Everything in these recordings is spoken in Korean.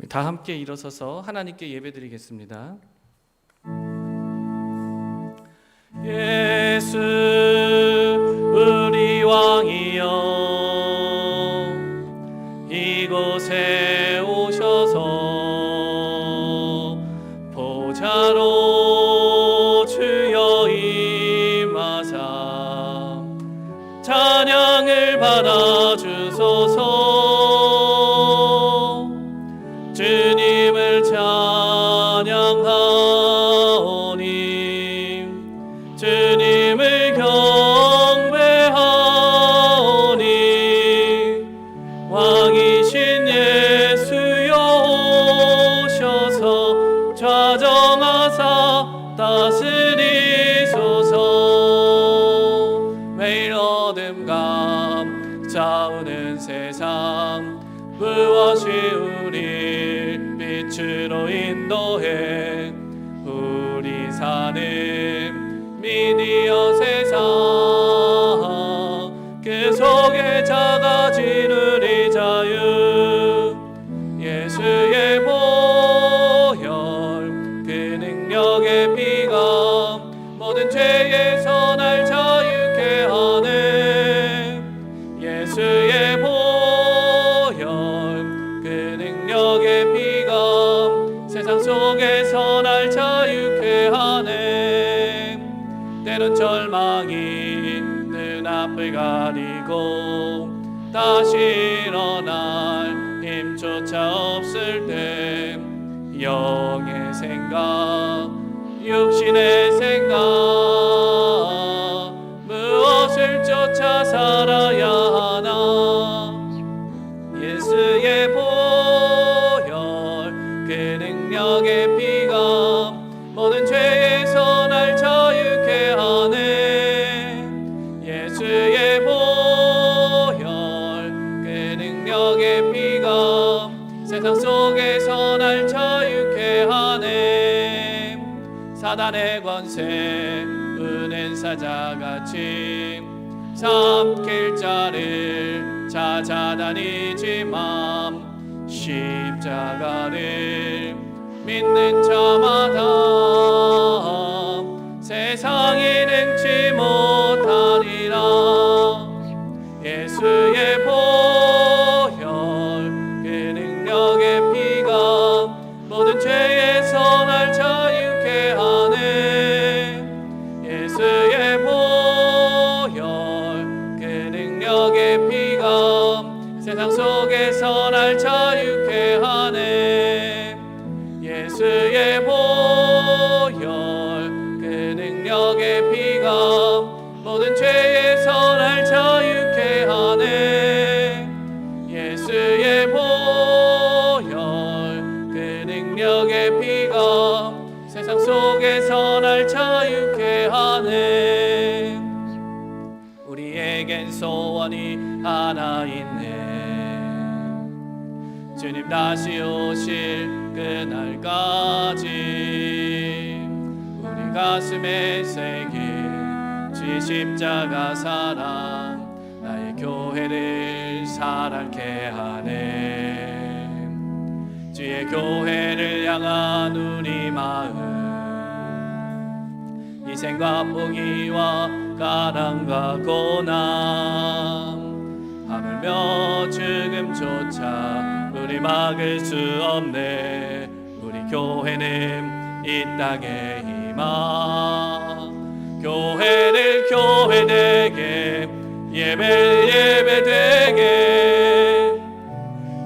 다 함께 일어서서 하나님께 예배드리겠습니다. 예수 우리 왕이여, 이곳에 오셔서 보좌로 주여 임하사 찬양을 받아주소서. 주님을 찬양하오니 주님을 경배하오니 왕이신 예수여 오셔서 좌정하사 다스리소서. 매일 어둠감 싸우는 세상 무엇이 우릴 빛으로 인도해 우리 사는 미디어 세상 그 속에 작아진 우리 자유 예수의 보혈 그 능력의 피가 모든 죄에서 날 자유케 하네. 예수의 보혈 그 능력의 피가 세상 속에서 날 자유케 하네. 때론 절망이 눈앞을 가리고 다시 일어날 힘조차 없을 때 영의 생각 육신의 생각 무엇을 쫓아 살아야 하나. 예수의 보혈 그 능력의 피가 모든 죄에서 날 자유케 하네. 예수의 보혈 그 능력의 피가 세상 속에서 날 자유케 하네. 사단의 권세 은행 사자같이 삼킬 자를 찾아다니지만 십자가를 믿는 자마다 세상이 능치 못하리라. 예수의 보혈 그 능력의 피가 모든 죄에서 날 자유케 하네. 예수의 보혈 그 능력의 피가 세상 속에서 날 자유케 하네. 예수의 보혈 그 능력의 피가 모든 죄에서 날 자유케 하네. 예수의 보혈 그 능력의 피가 세상 속에서 날 자유케 하네. 우리에겐 소원이 하나 있네. 주님 다시 오실 그날까지 우리 가슴에 새긴 주의 십자가 사랑 나의 교회를 사랑케 하네. 주의 교회를 향한 우리 마음 희생과 포기와 가난과 고난 하물며 죽음조차 우리 막을 수 없네. 우리 교회는 이 땅의 희망 교회를 교회되게 예배를 예배되게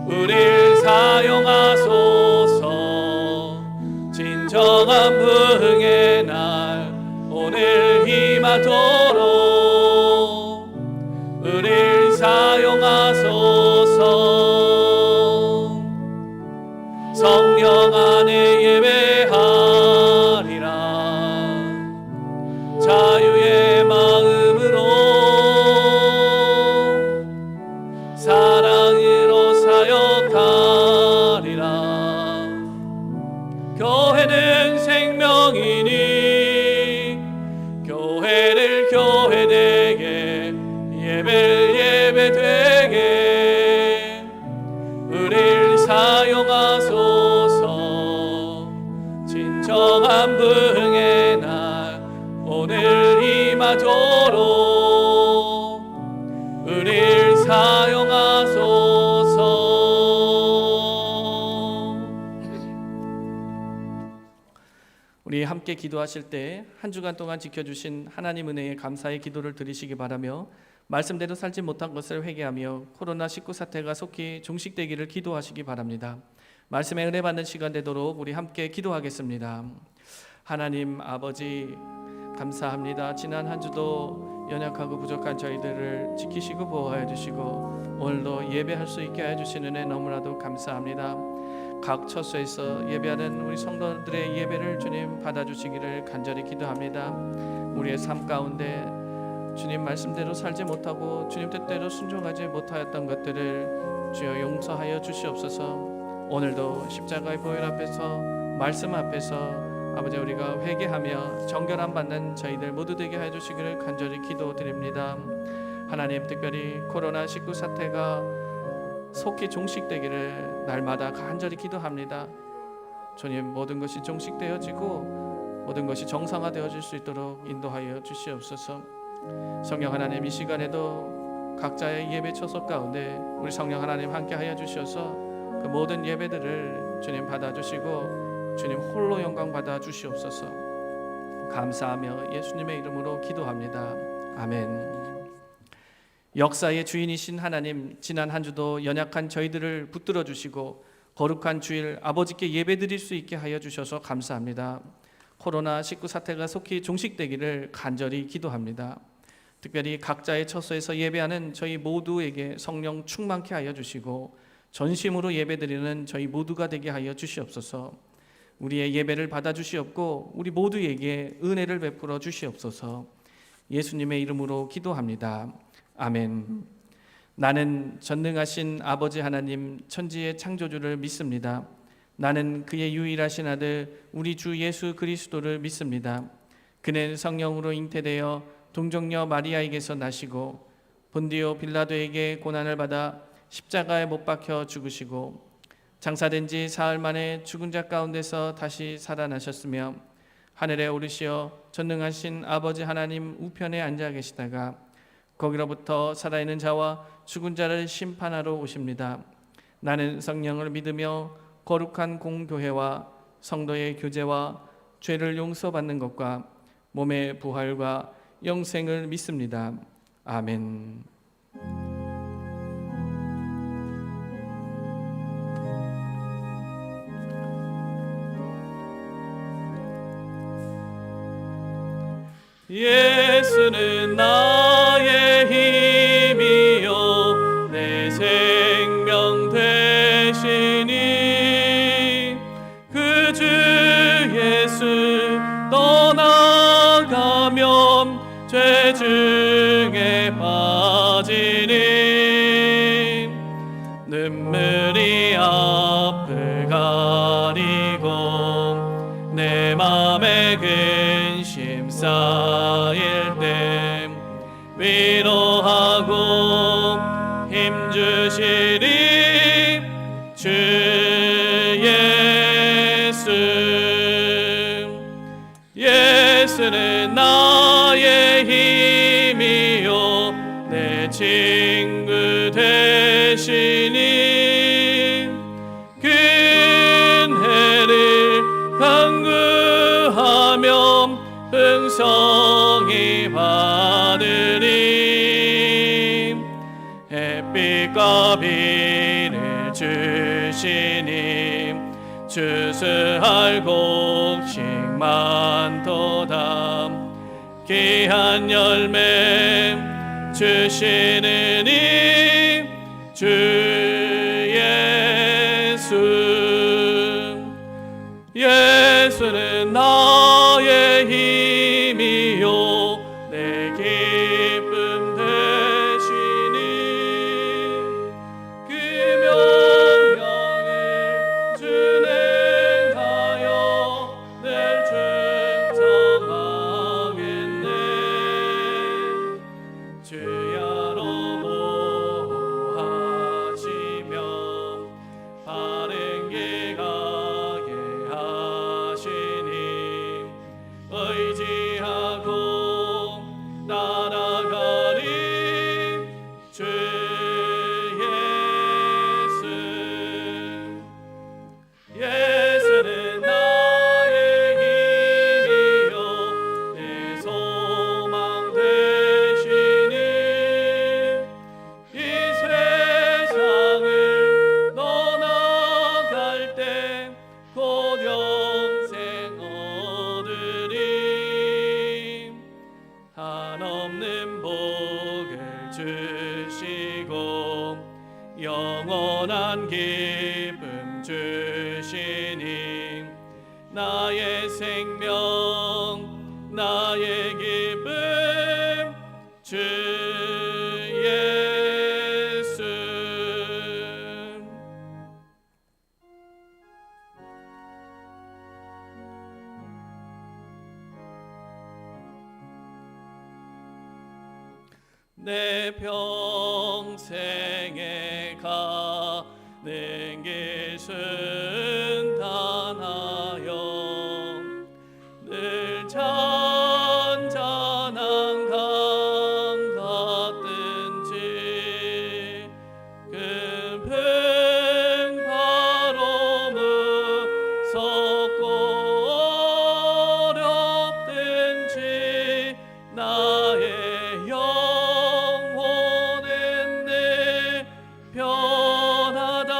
우릴 사용하소서. 진정한 부흥의 날 오늘 임하도록 우릴 사용하소서. 성령 안에 예배하리라. 자유의 마음으로 사랑으로 사역하리라. 교회는 생명이니 교회를 교회되게 예배를 예배되게 우릴 사용하소서. 영영한 부흥의 날 오늘 임하도록 우릴 사용하소서. 우리 함께 기도하실 때 한 주간 동안 지켜주신 하나님 은혜에 감사의 기도를 드리시기 바라며 말씀대로 살지 못한 것을 회개하며 코로나19 사태가 속히 종식되기를 기도하시기 바랍니다. 말씀에 은혜 받는 시간 되도록 우리 함께 기도하겠습니다. 하나님 아버지 감사합니다. 지난 한 주도 연약하고 부족한 저희들을 지키시고 보호하여 주시고 오늘도 예배할 수 있게 해 주시는 은혜 너무나도 감사합니다. 각 처소에서 예배하는 우리 성도들의 예배를 주님 받아주시기를 간절히 기도합니다. 우리의 삶 가운데 주님 말씀대로 살지 못하고 주님 뜻대로 순종하지 못하였던 것들을 주여 용서하여 주시옵소서. 오늘도 십자가의 보혈 앞에서 말씀 앞에서 아버지 우리가 회개하며 정결함 받는 저희들 모두 되게 해주시기를 간절히 기도드립니다. 하나님 특별히 코로나19 사태가 속히 종식되기를 날마다 간절히 기도합니다. 주님 모든 것이 종식되어지고 모든 것이 정상화되어질 수 있도록 인도하여 주시옵소서. 성령 하나님 이 시간에도 각자의 예배 처소 가운데 우리 성령 하나님 함께하여 주셔서 그 모든 예배들을 주님 받아주시고 주님 홀로 영광 받아 주시옵소서. 감사하며 예수님의 이름으로 기도합니다. 아멘. 역사의 주인이신 하나님, 지난 한 주도 연약한 저희들을 붙들어 주시고 거룩한 주일 아버지께 예배드릴 수 있게 하여 주셔서 감사합니다. 코로나19 사태가 속히 종식되기를 간절히 기도합니다. 특별히 각자의 처소에서 예배하는 저희 모두에게 성령 충만케 하여 주시고 전심으로 예배드리는 저희 모두가 되게 하여 주시옵소서. 우리의 예배를 받아주시옵고 우리 모두에게 은혜를 베풀어 주시옵소서. 예수님의 이름으로 기도합니다. 아멘. 나는 전능하신 아버지 하나님 천지의 창조주를 믿습니다. 나는 그의 유일하신 아들 우리 주 예수 그리스도를 믿습니다. 그는 성령으로 잉태되어 동정녀 마리아에게서 나시고 본디오 빌라도에게 고난을 받아 십자가에 못 박혀 죽으시고 장사된 지 사흘 만에 죽은 자 가운데서 다시 살아나셨으며 하늘에 오르시어 전능하신 아버지 하나님 우편에 앉아 계시다가 거기로부터 살아있는 자와 죽은 자를 심판하러 오십니다. 나는 성령을 믿으며 거룩한 공교회와 성도의 교제와 죄를 용서받는 것과 몸의 부활과 영생을 믿습니다. 아멘. 예수는 나의 힘이요 내 생명 되시니 그 주 예수 떠나가면 죄 중에 빠지니 눈물이 앞을 가리고 내 맘에 근심 쌓일 때 위로하고 힘주시리 주 예수. 예수는 나의 힘이요 내 친구 되시니 근혜를 간구하며 풍성히 받으리. 햇빛과 비를 주시니 추수할 곡식 많도다. 귀한 열매 주시느니 주 예수. 예수는 나의 힘이요 내 기쁨 되시니 그 명령을 준행하여 늘 충성하겠네. 주야로 보호하시고 생명 나의 기쁨 주 예수. 내 평생에 가는 길은 단하여 늘 잔잔한 강 같든지 깊은 바로 무섭고 어렵든지 나의 영혼은 늘 편하다.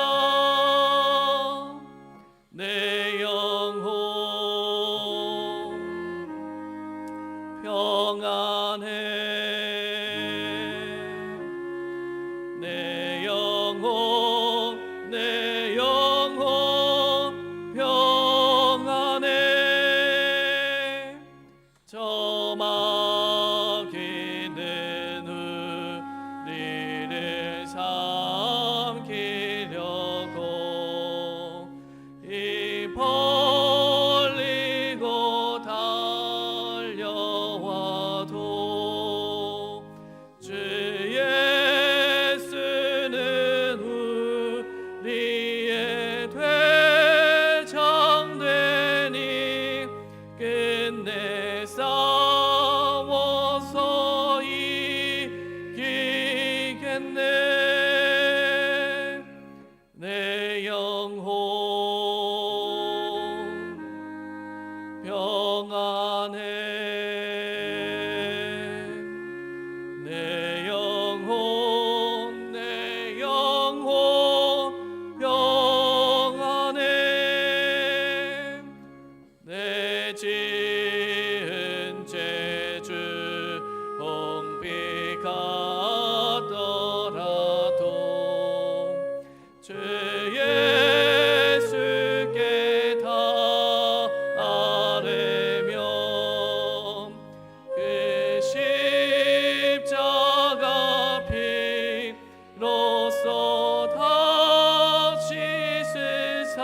내 영혼 평안해. 내 영혼 내 영혼 평안해. 저마귀는 우리를 삼키려고 입 벌리고 달려와도 주 예수는 우리의 대장되니 끝내 싸워서 이기겠네. 내 영혼 평안해. 내 영혼 평안해. 내 지은 죄주 홍빛 같더라도 주 예수께 다 아뢰면 그 십자가 피로써 다 씻으사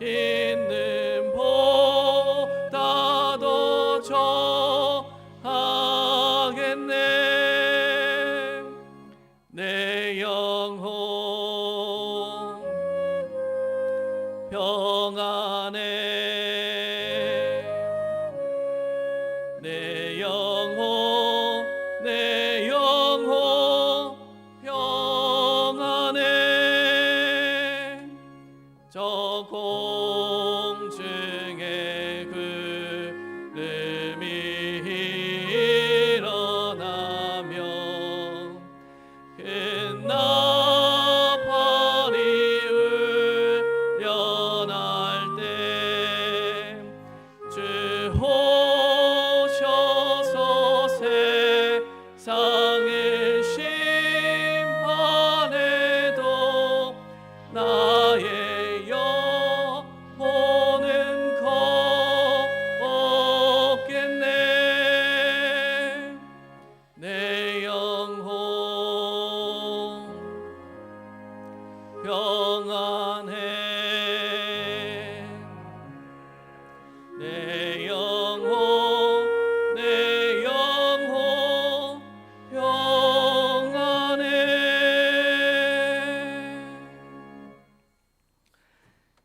있는 보다 더 좋아하겠네. 내 영혼 평안해. 내 영혼 평안해. 저 공중에 구름이 일어나며 큰 나팔이 울려날 때 주 오셔서 세상을 심판해도 나의 영혼은 걷겠네. 내 영혼 평안해. 내 영혼 평안해.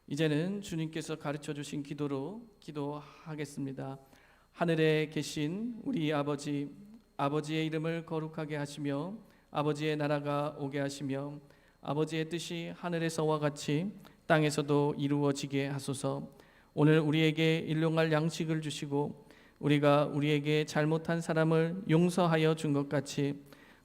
이제는 주님께서 가르쳐 주신 기도로 기도하겠습니다. 하늘에 계신 우리 아버지, 아버지의 이름을 거룩하게 하시며 아버지의 나라가 오게 하시며 아버지의 뜻이 하늘에서와 같이 땅에서도 이루어지게 하소서. 오늘 우리에게 일용할 양식을 주시고 우리가 우리에게 잘못한 사람을 용서하여 준 것 같이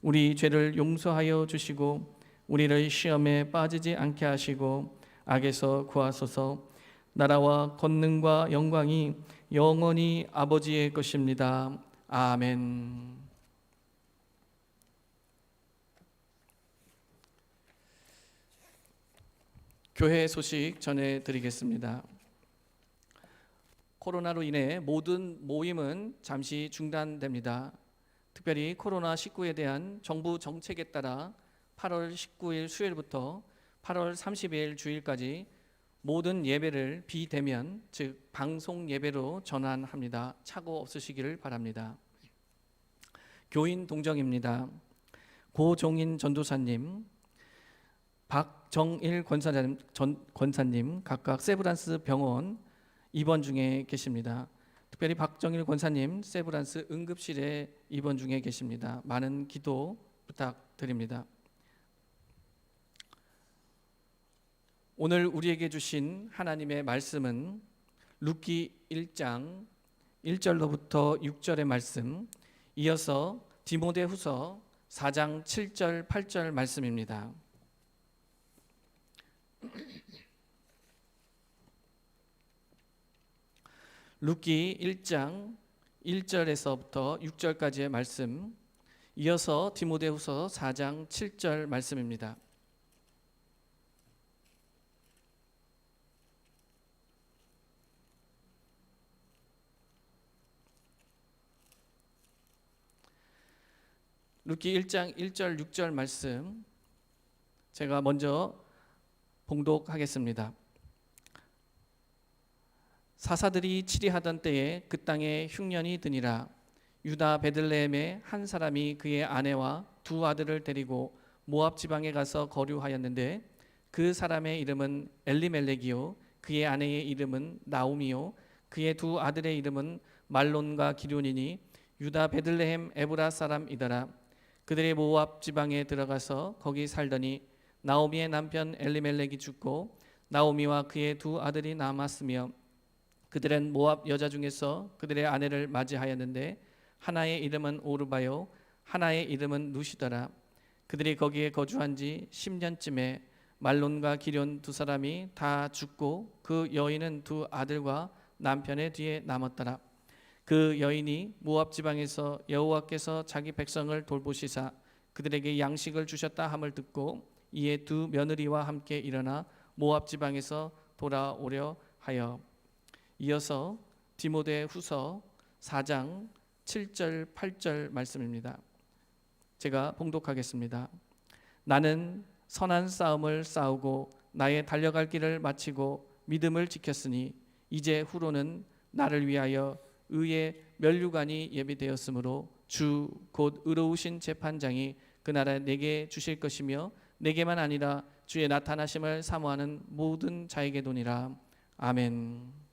우리 죄를 용서하여 주시고 우리를 시험에 빠지지 않게 하시고 악에서 구하소서. 나라와 권능과 영광이 영원히 아버지의 것입니다. 아멘. 교회 소식 전해드리겠습니다. 코로나로 인해 모든 모임은 잠시 중단됩니다. 특별히 코로나19에 대한 정부 정책에 따라 8월 19일 수요일부터 8월 30일 주일까지 모든 예배를 비대면, 즉 방송 예배로 전환합니다. 착오 없으시기를 바랍니다. 교인 동정입니다. 고종인 전도사님, 박정일 권사님 각각 세브란스 병원 입원 중에 계십니다. 특별히 박정일 권사님 세브란스 응급실에 입원 중에 계십니다. 많은 기도 부탁드립니다. 오늘 우리에게 주신 하나님의 말씀은 룻기 1장 1절로부터 6절의 말씀, 이어서 디모데후서 4장 7절 8절 말씀입니다. 룻기 1장 1절에서부터 6절까지의 말씀, 이어서 디모데후서 4장 7절 말씀입니다. 룻기 1장 1절 6절 말씀 제가 먼저 봉독하겠습니다. 사사들이 치리하던 때에 그 땅에 흉년이 드니라. 유다 베들레헴의 한 사람이 그의 아내와 두 아들을 데리고 모압 지방에 가서 거류하였는데 그 사람의 이름은 엘리멜렉이요 그의 아내의 이름은 나오미요 그의 두 아들의 이름은 말론과 기럐이니 유다 베들레헴 에브라 사람이더라. 그들이 모압 지방에 들어가서 거기 살더니 나오미의 남편 엘리멜렉이 죽고 나오미와 그의 두 아들이 남았으며 그들은 모압 여자 중에서 그들의 아내를 맞이하였는데 하나의 이름은 오르바요 하나의 이름은 누시더라. 그들이 거기에 거주한 지 10년쯤에 말론과 기럐 두 사람이 다 죽고 그 여인은 두 아들과 남편의 뒤에 남았더라. 그 여인이 모압 지방에서 여호와께서 자기 백성을 돌보시사 그들에게 양식을 주셨다 함을 듣고 이에 두 며느리와 함께 일어나 모압 지방에서 돌아오려 하여. 이어서 디모데후서 4장 7절 8절 말씀입니다. 제가 봉독하겠습니다. 나는 선한 싸움을 싸우고 나의 달려갈 길을 마치고 믿음을 지켰으니 이제 후로는 나를 위하여 의의 면류관이 예비되었으므로 주 곧 의로우신 재판장이 그날에 내게 주실 것이며 내게만 아니라 주의 나타나심을 사모하는 모든 자에게도니라. 아멘.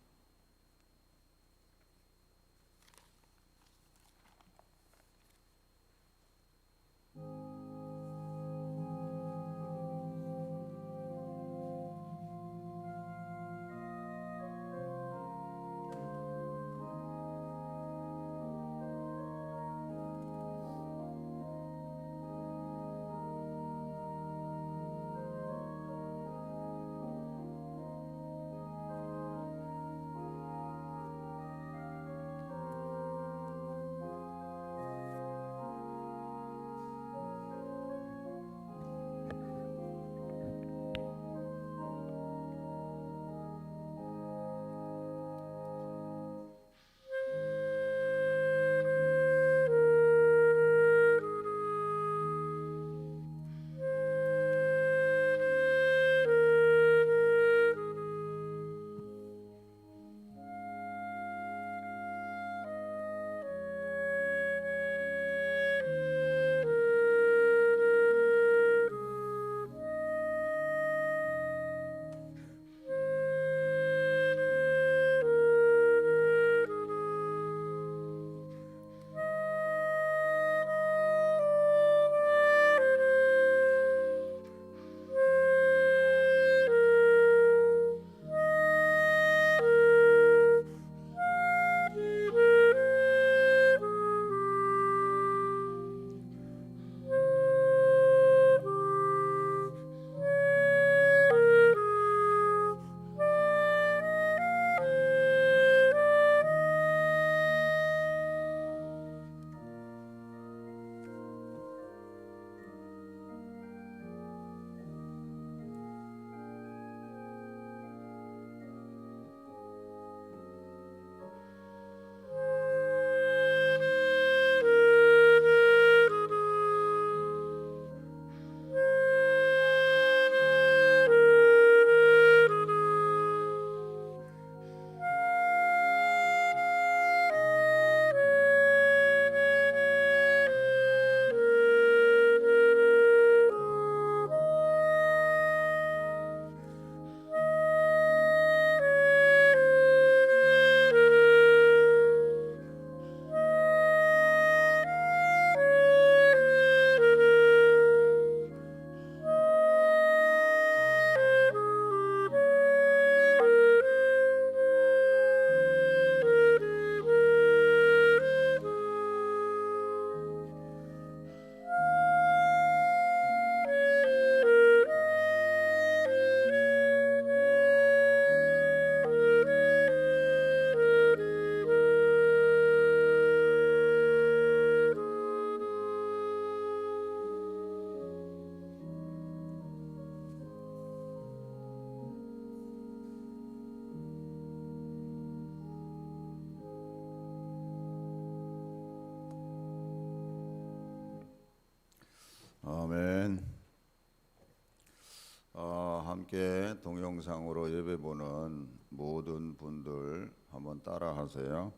함께 동영상으로 예배 보는 모든 분들 한번 따라 하세요.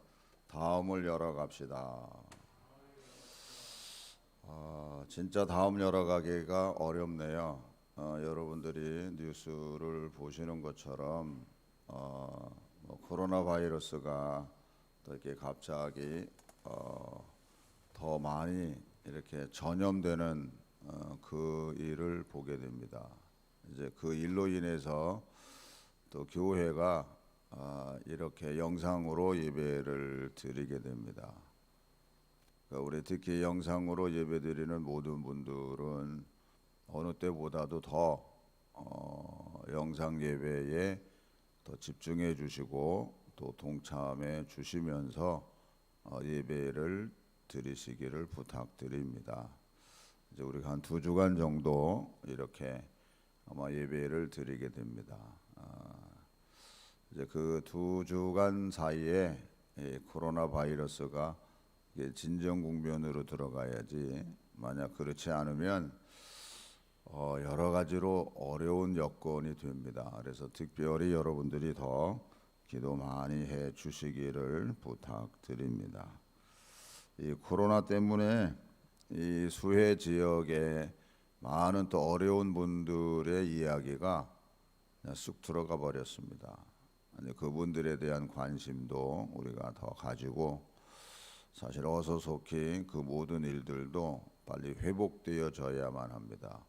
다음을 열어갑시다. 진짜 다음 열어가기가 어렵네요. 여러분들이 뉴스를 보시는 것처럼 코로나 바이러스가 또 이렇게 갑자기 더 많이 이렇게 전염되는 그 일을 보게 됩니다. 이제 그 일로 인해서 또 교회가 이렇게 영상으로 예배를 드리게 됩니다. 그러니까 우리 특히 영상으로 예배드리는 모든 분들은 어느 때보다도 더 영상 예배에 더 집중해 주시고 또 동참해 주시면서 예배를 드리시기를 부탁드립니다. 이제 우리가 한 2주간 정도 이렇게 아마 예배를 드리게 됩니다. 이제 그 2주간 사이에 코로나 바이러스가 진정 국면으로 들어가야지, 만약 그렇지 않으면 여러 가지로 어려운 여건이 됩니다. 그래서 특별히 여러분들이 더 기도 많이 해 주시기를 부탁드립니다. 이 코로나 때문에 이 수해 지역에 많은 또 어려운 분들의 이야기가 쑥 들어가 버렸습니다. 그분들에 대한 관심도 우리가 더 가지고, 사실 어서 속히 그 모든 일들도 빨리 회복되어져야만 합니다.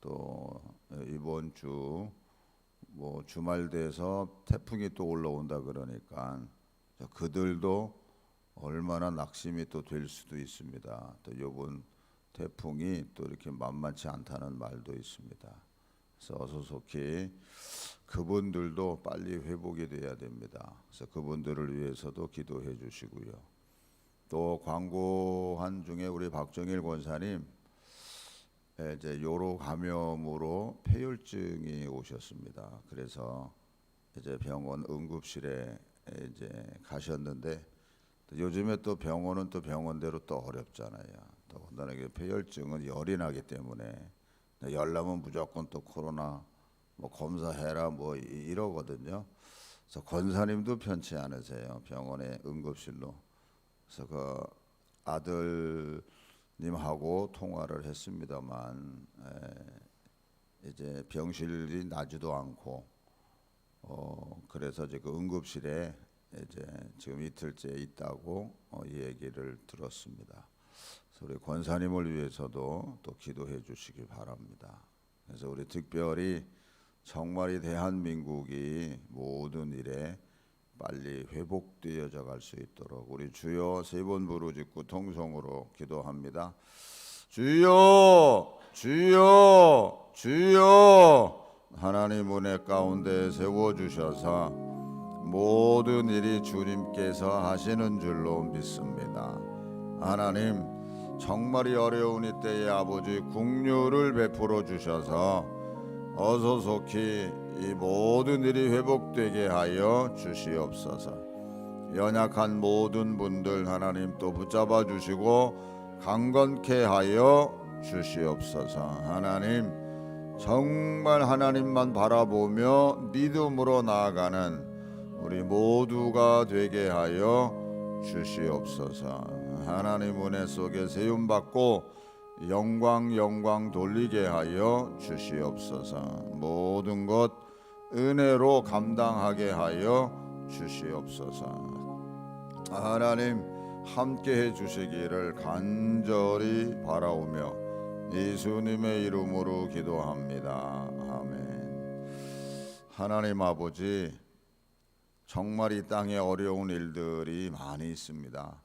또 이번 주 주말 돼서 태풍이 또 올라온다 그러니까 그들도 얼마나 낙심이 또 될 수도 있습니다. 또 이번 태풍이 또 이렇게 만만치 않다는 말도 있습니다. 그래서 어서 속히 그분들도 빨리 회복이 돼야 됩니다. 그래서 그분들을 위해서도 기도해 주시고요. 또 광고한 중에 우리 박정일 권사님 이제 요로 감염으로 폐혈증이 오셨습니다. 그래서 이제 병원 응급실에 이제 가셨는데, 요즘에 또 병원은 또 병원대로 또 어렵잖아요. 또 워낙에 폐혈증은 열이 나기 때문에 열 나면 무조건 또 코로나 검사해라 이러거든요. 그래서 권사님도 편치 않으세요. 병원에 응급실로. 그래서 그 아들님하고 통화를 했습니다만 이제 병실이 나지도 않고 그래서 이제 그 응급실에 이제 지금 이틀째 있다고 얘기를 들었습니다. 그래서 우리 권사님을 위해서도 또 기도해 주시기 바랍니다. 그래서 우리 특별히 정말 이 대한민국이 모든 일에 빨리 회복되어져 갈 수 있도록 우리 주여 3번 부르짖고 통성으로 기도합니다. 주여, 주여, 주여. 하나님 은혜 가운데 세워주셔서 모든 일이 주님께서 하시는 줄로 믿습니다. 하나님, 정말이 어려운 이때에 아버지 긍휼을 베풀어 주셔서 어서 속히 이 모든 일이 회복되게 하여 주시옵소서. 연약한 모든 분들 하나님 또 붙잡아 주시고 강건케 하여 주시옵소서. 하나님, 정말 하나님만 바라보며 믿음으로 나아가는 우리 모두가 되게 하여 주시옵소서. 하나님 은혜 속에 세움받고 영광 돌리게 하여 주시옵소서. 모든 것 은혜로 감당하게 하여 주시옵소서. 하나님 함께 해 주시기를 간절히 바라오며 예수님의 이름으로 기도합니다. 아멘. 하나님 아버지, 정말 이 땅에 어려운 일들이 많이 있습니다.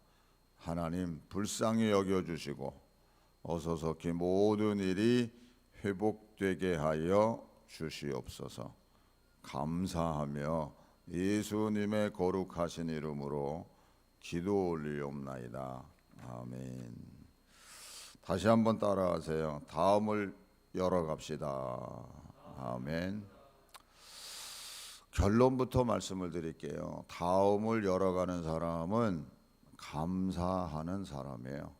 하나님 불쌍히 여겨주시고 어서 속히 모든 일이 회복되게 하여 주시옵소서. 감사하며 예수님의 거룩하신 이름으로 기도 올리옵나이다. 아멘. 다시 한번 따라하세요. 다음을 열어갑시다. 아멘. 결론부터 말씀을 드릴게요. 다음을 열어가는 사람은 감사하는 사람이에요.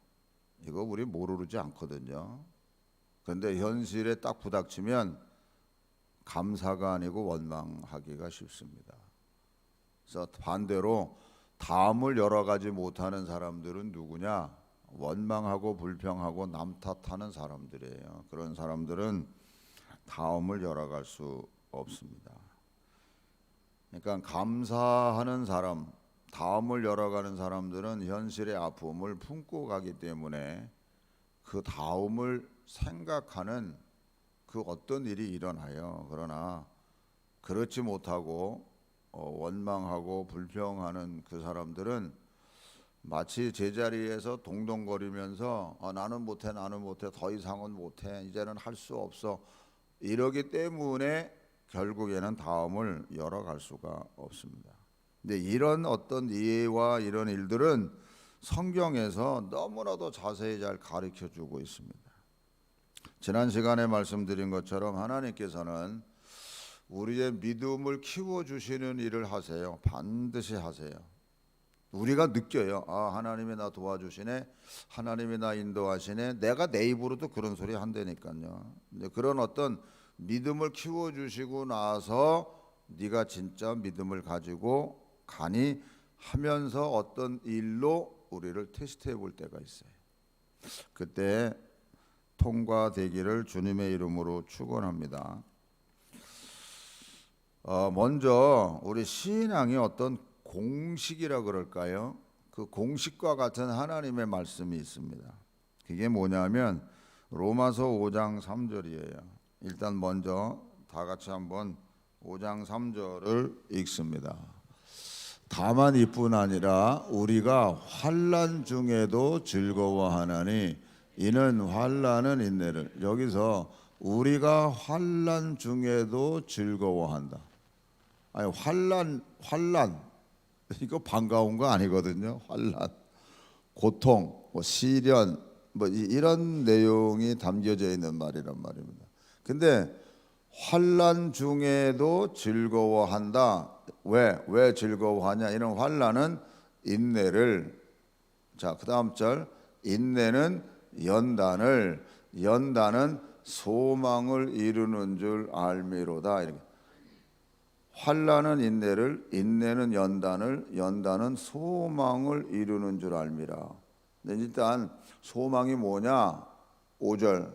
이거 우리 모르지 않거든요. 그런데 현실에 딱 부닥치면 감사가 아니고 원망하기가 쉽습니다. 그래서 반대로 다음을 열어가지 못하는 사람들은 누구냐? 원망하고 불평하고 남 탓하는 사람들이에요. 그런 사람들은 다음을 열어갈 수 없습니다. 그러니까 감사하는 사람, 다음을 열어가는 사람들은 현실의 아픔을 품고 가기 때문에 그 다음을 생각하는 그 어떤 일이 일어나요. 그러나 그렇지 못하고 원망하고 불평하는 그 사람들은 마치 제자리에서 동동거리면서 나는 못해 더 이상은 못해 이제는 할 수 없어 이러기 때문에 결국에는 다음을 열어갈 수가 없습니다. 근데 이런 어떤 이해와 이런 일들은 성경에서 너무나도 자세히 잘 가르쳐 주고 있습니다. 지난 시간에 말씀드린 것처럼 하나님께서는 우리의 믿음을 키워주시는 일을 하세요. 반드시 하세요. 우리가 느껴요. 하나님이 나 도와주시네, 하나님이 나 인도하시네. 내가 내 입으로도 그런 소리 한다니까요. 그런 어떤 믿음을 키워주시고 나서 네가 진짜 믿음을 가지고 가니 하면서 어떤 일로 우리를 테스트해 볼 때가 있어요. 그때 통과되기를 주님의 이름으로 축원합니다. 먼저 우리 신앙이 어떤 공식이라 그럴까요? 그 공식과 같은 하나님의 말씀이 있습니다. 그게 뭐냐면 로마서 5장 3절이에요. 일단 먼저 다 같이 한번 5장 3절을 읽습니다. 다만 이뿐 아니라 우리가 환난 중에도 즐거워하나니 이는 환난은 인내를. 여기서 우리가 환난 중에도 즐거워한다. 아니 환난 이거 반가운 거 아니거든요. 환난, 고통, 시련 이런 내용이 담겨져 있는 말이란 말입니다. 근데 환난 중에도 즐거워한다. 왜 즐거워하냐? 이런 환난은 인내를. 자, 그다음 절 인내는 연단은 소망을 이루는 줄 알미로다. 이렇게. 환난은 인내를, 인내는 연단은 소망을 이루는 줄 알미라. 근데 일단 소망이 뭐냐? 5절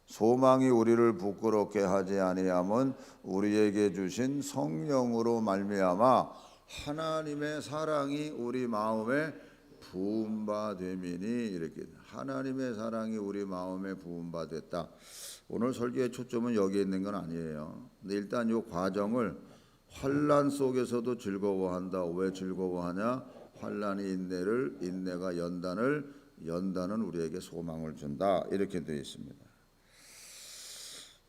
소망이 우리를 부끄럽게 하지 아니함은 우리에게 주신 성령으로 말미암아 하나님의 사랑이 우리 마음에 부음받음이니. 이렇게 하나님의 사랑이 우리 마음에 부음받았다. 오늘 설교의 초점은 여기에 있는 건 아니에요. 근데 일단 이 과정을 환난 속에서도 즐거워한다. 왜 즐거워하냐? 환난이 인내를, 인내가 연단은 우리에게 소망을 준다. 이렇게 되어 있습니다.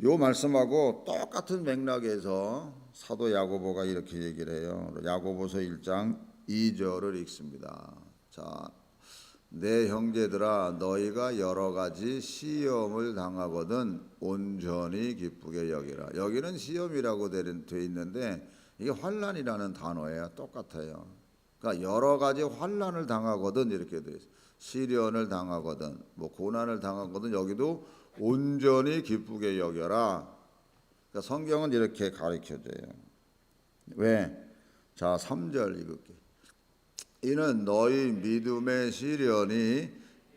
요 말씀하고 똑같은 맥락에서 사도 야고보가 이렇게 얘기를 해요. 야고보서 1장 2절을 읽습니다. 자, 내 형제들아 너희가 여러 가지 시험을 당하거든 온전히 기쁘게 여기라. 여기는 시험이라고 돼 있는데 이게 환난이라는 단어예요. 똑같아요. 그러니까 여러 가지 환난을 당하거든 이렇게 돼 있어요. 시련을 당하거든 고난을 당하거든 여기도 온전히 기쁘게 여겨라. 그러니까 성경은 이렇게 가르쳐줘요. 왜? 자, 3절 읽을게. 이는 너희 믿음의 시련이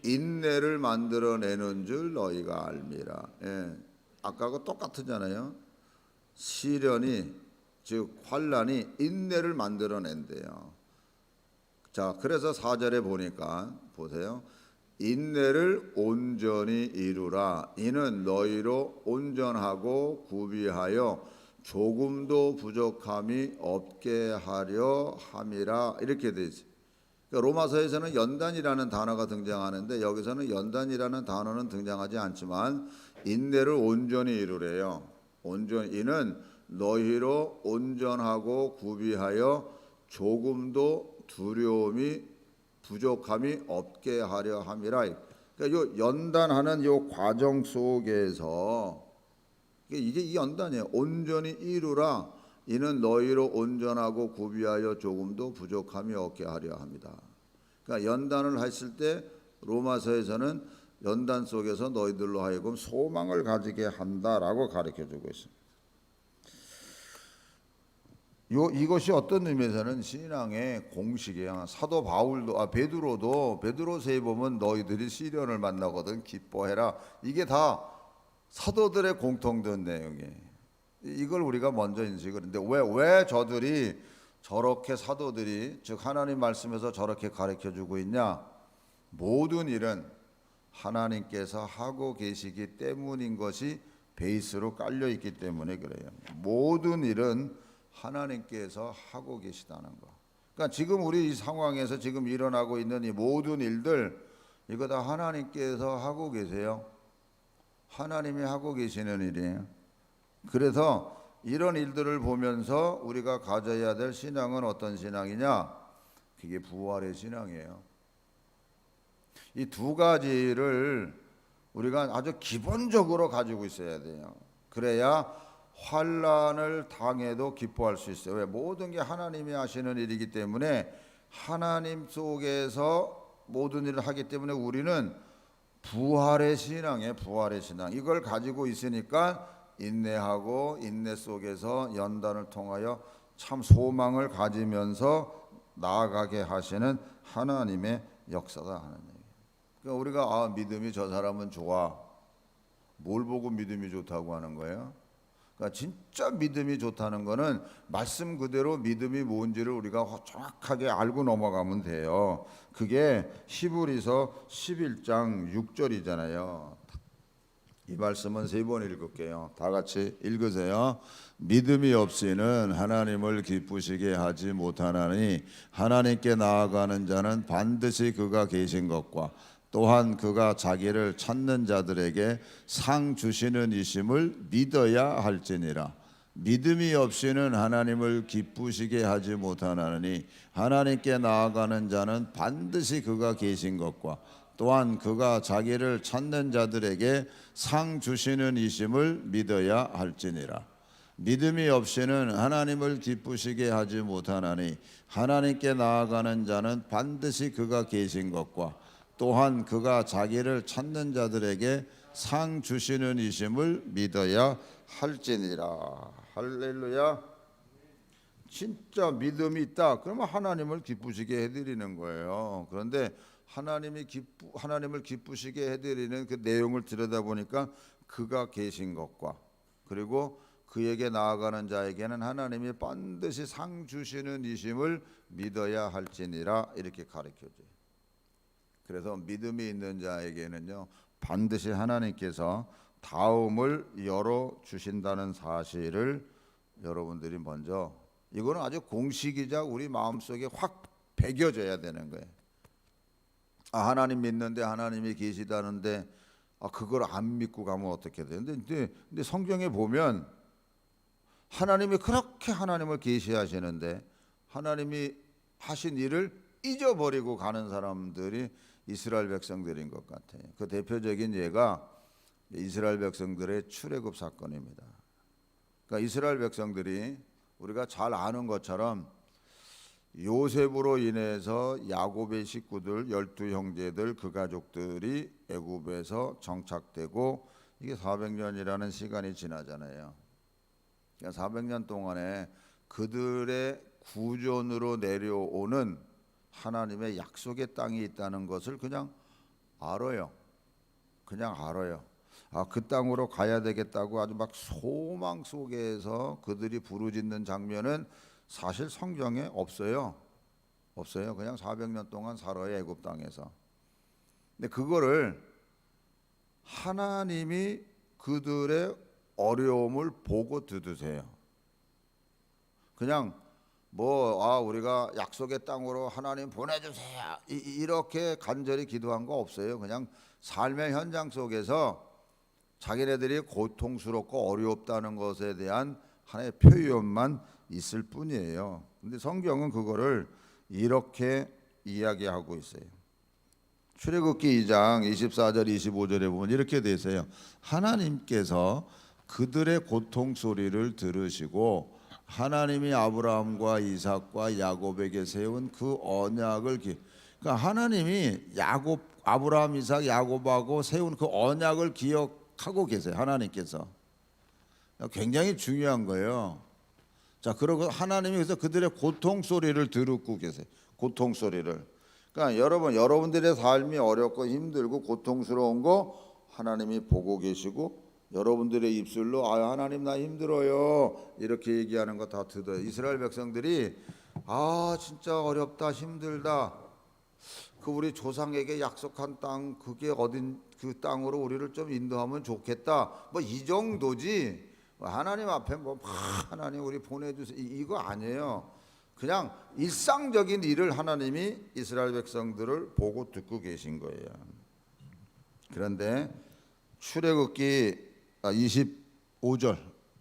인내를 만들어내는 줄 너희가 알미라. 예. 아까하고 똑같으잖아요. 시련이 즉 환난이 인내를 만들어낸대요. 자, 그래서 4절에 보니까 보세요. 인내를 온전히 이루라. 이는 너희로 온전하고 구비하여 조금도 부족함이 없게 하려 함이라. 이렇게 돼 있어요. 그러니까 로마서에서는 연단이라는 단어가 등장하는데 여기서는 연단이라는 단어는 등장하지 않지만 인내를 온전히 이루래요. 이는 너희로 온전하고 구비하여 조금도 두려움이 부족함이 없게 하려 함이라. 그러니까 요 연단하는 요 과정 속에서 이게 이 연단이에요. 온전히 이루라. 이는 너희로 온전하고 구비하여 조금도 부족함이 없게 하려 합니다. 그러니까 연단을 했을 때 로마서에서는 연단 속에서 너희들로 하여금 소망을 가지게 한다라고 가르쳐주고 있습니다. 이것이 어떤 의미에서는 신앙의 공식이야. 사도 바울도 베드로서에 보면 너희들이 시련을 만나거든 기뻐해라. 이게 다 사도들의 공통된 내용이에요. 이걸 우리가 먼저 인식을 했는데 왜 저들이 저렇게 사도들이 즉 하나님 말씀에서 저렇게 가르쳐 주고 있냐? 모든 일은 하나님께서 하고 계시기 때문인 것이 베이스로 깔려 있기 때문에 그래요. 모든 일은 하나님께서 하고 계시다는 거. 그러니까 지금 우리 이 상황에서 지금 일어나고 있는 이 모든 일들 이거 다 하나님께서 하고 계세요. 하나님이 하고 계시는 일이에요. 그래서 이런 일들을 보면서 우리가 가져야 될 신앙은 어떤 신앙이냐? 그게 부활의 신앙이에요. 이 두 가지를 우리가 아주 기본적으로 가지고 있어야 돼요. 그래야 환난을 당해도 기뻐할 수 있어요. 왜? 모든 게 하나님이 하시는 일이기 때문에 하나님 속에서 모든 일을 하기 때문에 우리는 부활의 신앙이에요. 부활의 신앙. 이걸 가지고 있으니까 인내하고 인내 속에서 연단을 통하여 참 소망을 가지면서 나아가게 하시는 하나님의 역사다 하는 얘기예요. 그러니까 우리가 믿음이 저 사람은 좋아. 뭘 보고 믿음이 좋다고 하는 거예요? 그러니까 진짜 믿음이 좋다는 거는 말씀 그대로 믿음이 뭔지를 우리가 정확하게 알고 넘어가면 돼요. 그게 히브리서 11장 6절이잖아요. 이 말씀은 세 번 읽을게요. 다 같이 읽으세요. 믿음이 없이는 하나님을 기쁘시게 하지 못하나니 하나님께 나아가는 자는 반드시 그가 계신 것과 또한 그가 자기를 찾는 자들에게 상 주시는 이심을 믿어야 할지니라. 믿음이 없이는 하나님을 기쁘시게 하지 못하나니 하나님께 나아가는 자는 반드시 그가 계신 것과 또한 그가 자기를 찾는 자들에게 상 주시는 이심을 믿어야 할지니라. 믿음이 없이는 하나님을 기쁘시게 하지 못하나니 하나님께 나아가는 자는 반드시 그가 계신 것과 또한 그가 자기를 찾는 자들에게 상 주시는 이심을 믿어야 할지니라. 할렐루야. 진짜 믿음이 있다 그러면 하나님을 기쁘시게 해드리는 거예요. 그런데 하나님을 기쁘시게 해드리는 그 내용을 들여다보니까 그가 계신 것과 그리고 그에게 나아가는 자에게는 하나님이 반드시 상 주시는 이심을 믿어야 할지니라 이렇게 가르쳐줘요. 그래서 믿음이 있는 자에게는요 반드시 하나님께서 다음을 열어 주신다는 사실을 여러분들이 먼저 이거는 아주 공식이자 우리 마음속에 확 배겨져야 되는 거예요. 하나님 믿는데 하나님이 계시다는데 그걸 안 믿고 가면 어떻게 돼? 근데 성경에 보면 하나님이 그렇게 하나님을 계시하시는데 하나님이 하신 일을 잊어버리고 가는 사람들이 이스라엘 백성들인 것 같아요. 그 대표적인 예가 이스라엘 백성들의 출애굽 사건입니다. 그러니까 이스라엘 백성들이 우리가 잘 아는 것처럼 요셉으로 인해서 야곱의 식구들 12형제들 그 가족들이 애굽에서 정착되고 이게 400년이라는 시간이 지나잖아요. 그러니까 400년 동안에 그들의 구존으로 내려오는 하나님의 약속의 땅이 있다는 것을 그냥 알아요. 그 땅으로 가야 되겠다고 아주 막 소망 속에서 그들이 부르짖는 장면은 사실 성경에 없어요. 그냥 400년 동안 살아요 애굽 땅에서. 근데 그거를 하나님이 그들의 어려움을 보고 들으세요. 그냥 우리가 약속의 땅으로 하나님 보내주세요 이렇게 간절히 기도한 거 없어요. 그냥 삶의 현장 속에서 자기네들이 고통스럽고 어렵다는 것에 대한 하나의 표현만 있을 뿐이에요. 근데 성경은 그거를 이렇게 이야기하고 있어요. 출애굽기 2장 24절 25절에 보면 이렇게 돼 있어요. 하나님께서 그들의 고통 소리를 들으시고 하나님이 아브라함과 이삭과 야곱에게 세운 그 언약을 그러니까 하나님이 아브라함, 이삭, 야곱하고 세운 그 언약을 기억하고 계세요. 하나님께서 굉장히 중요한 거예요. 자, 그러고 하나님이 그래서 그들의 고통 소리를 듣고 계세요. 고통 소리를. 그러니까 여러분들의 삶이 어렵고 힘들고 고통스러운 거 하나님이 보고 계시고 여러분들의 입술로 아 하나님 나 힘들어요 이렇게 얘기하는 거 다 들어요. 이스라엘 백성들이 아 진짜 어렵다 힘들다 그 우리 조상에게 약속한 땅 그게 어딘 그 땅으로 우리를 좀 인도하면 좋겠다 뭐 이 정도지 하나님 앞에 뭐 하나님 우리 보내주세요 이거 아니에요. 그냥 일상적인 일을 하나님이 이스라엘 백성들을 보고 듣고 계신 거예요. 그런데 출애굽기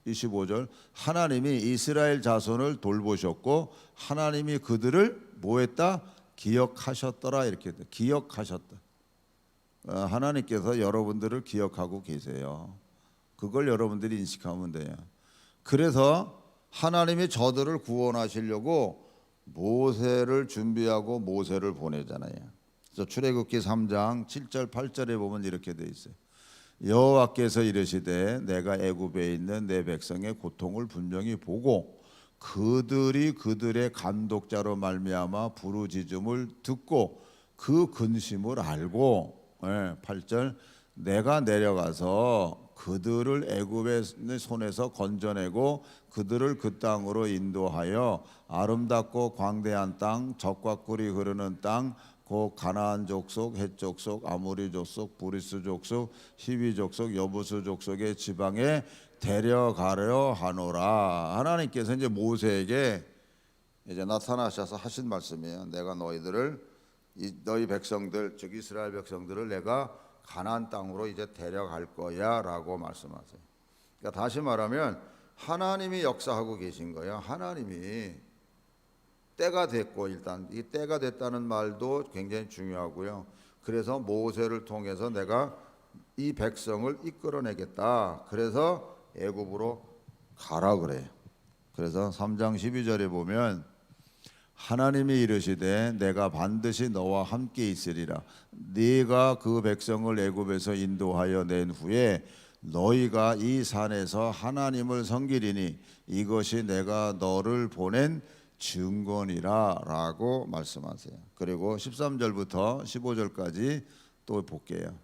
25절 하나님이 이스라엘 자손을 돌보셨고 하나님이 그들을 뭐했다? 기억하셨더라 이렇게 돼. 기억하셨다. 하나님께서 여러분들을 기억하고 계세요. 그걸 여러분들이 인식하면 돼요. 그래서 하나님이 저들을 구원하시려고 모세를 준비하고 모세를 보내잖아요. 그래서 출애굽기 3장 7절 8절에 보면 이렇게 돼 있어요. 여호와께서 이르시되 내가 애굽에 있는 내 백성의 고통을 분명히 보고 그들이 그들의 감독자로 말미암아 부르짖음을 듣고 그 근심을 알고 8절 내가 내려가서 그들을 애굽의 손에서 건져내고 그들을 그 땅으로 인도하여 아름답고 광대한 땅 젖과 꿀이 흐르는 땅 곧 가나안 족속, 헷 족속, 아모리 족속, 브리스 족속, 히비 족속, 여부스 족속의 지방에 데려가려 하노라. 하나님께서 이제 모세에게 이제 나타나셔서 하신 말씀이에요. 내가 너희들을 너희 백성들 즉 이스라엘 백성들을 내가 가나안 땅으로 이제 데려갈 거야라고 말씀하세요. 그러니까 다시 말하면 하나님이 역사하고 계신 거예요. 하나님이 때가 됐고 일단 이 때가 됐다는 말도 굉장히 중요하고요. 그래서 모세를 통해서 내가 이 백성을 이끌어내겠다. 그래서 애굽으로 가라 그래요. 그래서 3장 12절에 보면 하나님이 이르시되 내가 반드시 너와 함께 있으리라. 네가 그 백성을 애굽에서 인도하여 낸 후에 너희가 이 산에서 하나님을 섬기리니 이것이 내가 너를 보낸 증거니라 라고 말씀하세요. 그리고 13절부터 15절까지 또 볼게요.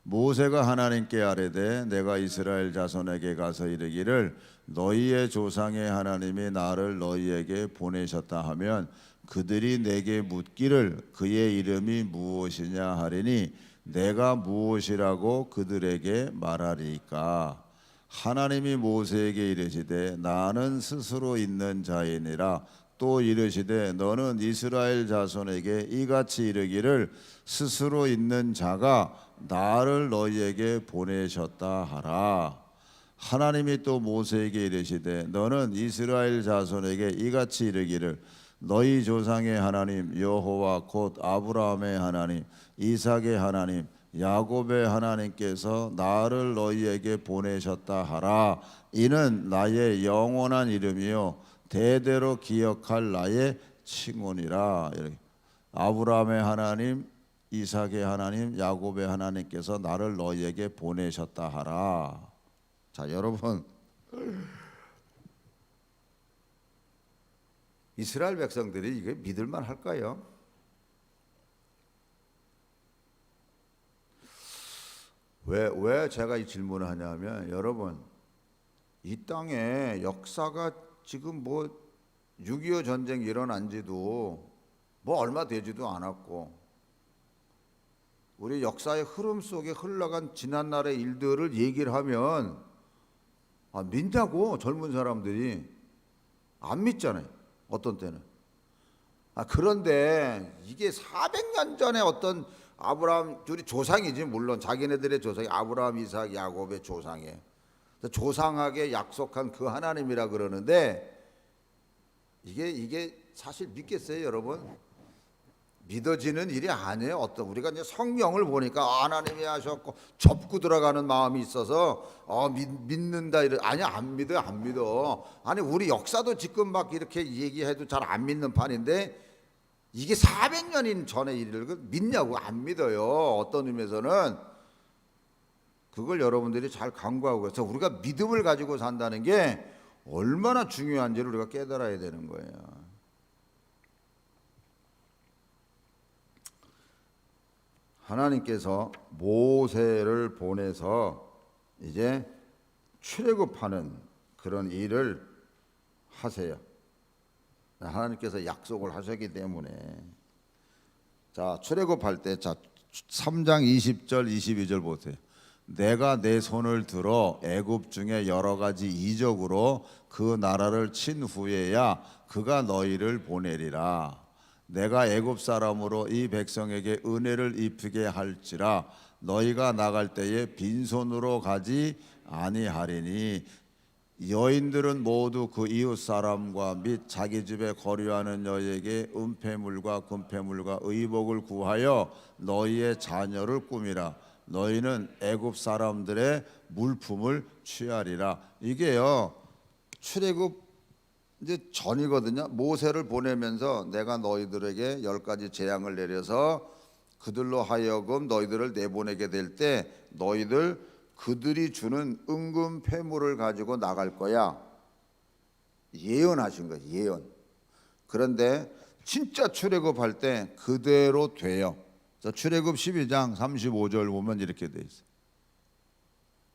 모세가 하나님께 아뢰되 내가 이스라엘 자손에게 가서 이르기를 너희의 조상의 하나님이 나를 너희에게 보내셨다 하면 그들이 내게 묻기를 그의 이름이 무엇이냐 하리니 내가 무엇이라고 그들에게 말하리까. 하나님이 모세에게 이르시되 나는 스스로 있는 자이니라. 또 이르시되 너는 이스라엘 자손에게 이같이 이르기를 스스로 있는 자가 나를 너희에게 보내셨다 하라. 하나님이 또 모세에게 이르시되 너는 이스라엘 자손에게 이같이 이르기를 너희 조상의 하나님 여호와 곧 아브라함의 하나님 이삭의 하나님 야곱의 하나님께서 나를 너희에게 보내셨다 하라. 이는 나의 영원한 이름이요 대대로 기억할 나의 칭언이라. 아브라함의 하나님 이삭의 하나님 야곱의 하나님께서 나를 너희에게 보내셨다 하라. 자 여러분 이스라엘 백성들이 이게 믿을만 할까요? 왜 제가 이 질문을 하냐면 여러분 이 땅에 역사가 지금 뭐 6.25 전쟁 일어난 지도 뭐 얼마 되지도 않았고 우리 역사의 흐름 속에 흘러간 지난날의 일들을 얘기를 하면 믿냐고 젊은 사람들이 안 믿잖아요. 어떤 때는. 그런데 이게 400년 전에 어떤 아브라함 우리 조상이지 물론 자기네들의 조상이 아브라함 이삭 야곱의 조상이에요. 조상에게 약속한 그 하나님이라 그러는데 이게 사실 믿겠어요 여러분? 믿어지는 일이 아니에요. 어떤 우리가 이제 성경을 보니까 하나님이 하셨고 접고 들어가는 마음이 있어서 믿는다 이래. 아니 안 믿어요. 안 믿어. 아니 우리 역사도 지금 막 이렇게 얘기해도 잘 안 믿는 판인데 이게 400년인 전의 일을 믿냐고. 안 믿어요. 어떤 의미에서는 그걸 여러분들이 잘 간구하고 그래서 우리가 믿음을 가지고 산다는 게 얼마나 중요한지를 우리가 깨달아야 되는 거예요. 하나님께서 모세를 보내서 이제 출애굽하는 그런 일을 하세요. 하나님께서 약속을 하셨기 때문에. 자, 출애굽할 때, 자, 3장 20절 22절 보세요. 내가 내 손을 들어 애굽 중에 여러 가지 이적으로 그 나라를 친 후에야 그가 너희를 보내리라. 내가 애굽 사람으로 이 백성에게 은혜를 입히게 할지라. 너희가 나갈 때에 빈손으로 가지 아니하리니 여인들은 모두 그 이웃 사람과 및 자기 집에 거류하는 여에게 은폐물과 금폐물과 의복을 구하여 너희의 자녀를 꾸미라. 너희는 애굽 사람들의 물품을 취하리라. 이게요, 출애굽 이제 전이거든요. 모세를 보내면서 내가 너희들에게 10가지 재앙을 내려서 그들로 하여금 너희들을 내보내게 될 때 너희들 그들이 주는 은금 폐물을 가지고 나갈 거야. 예언하신 거예요. 예언. 그런데 진짜 출애굽할 때 그대로 돼요. 출애굽 12장 35절 보면 이렇게 돼 있어요.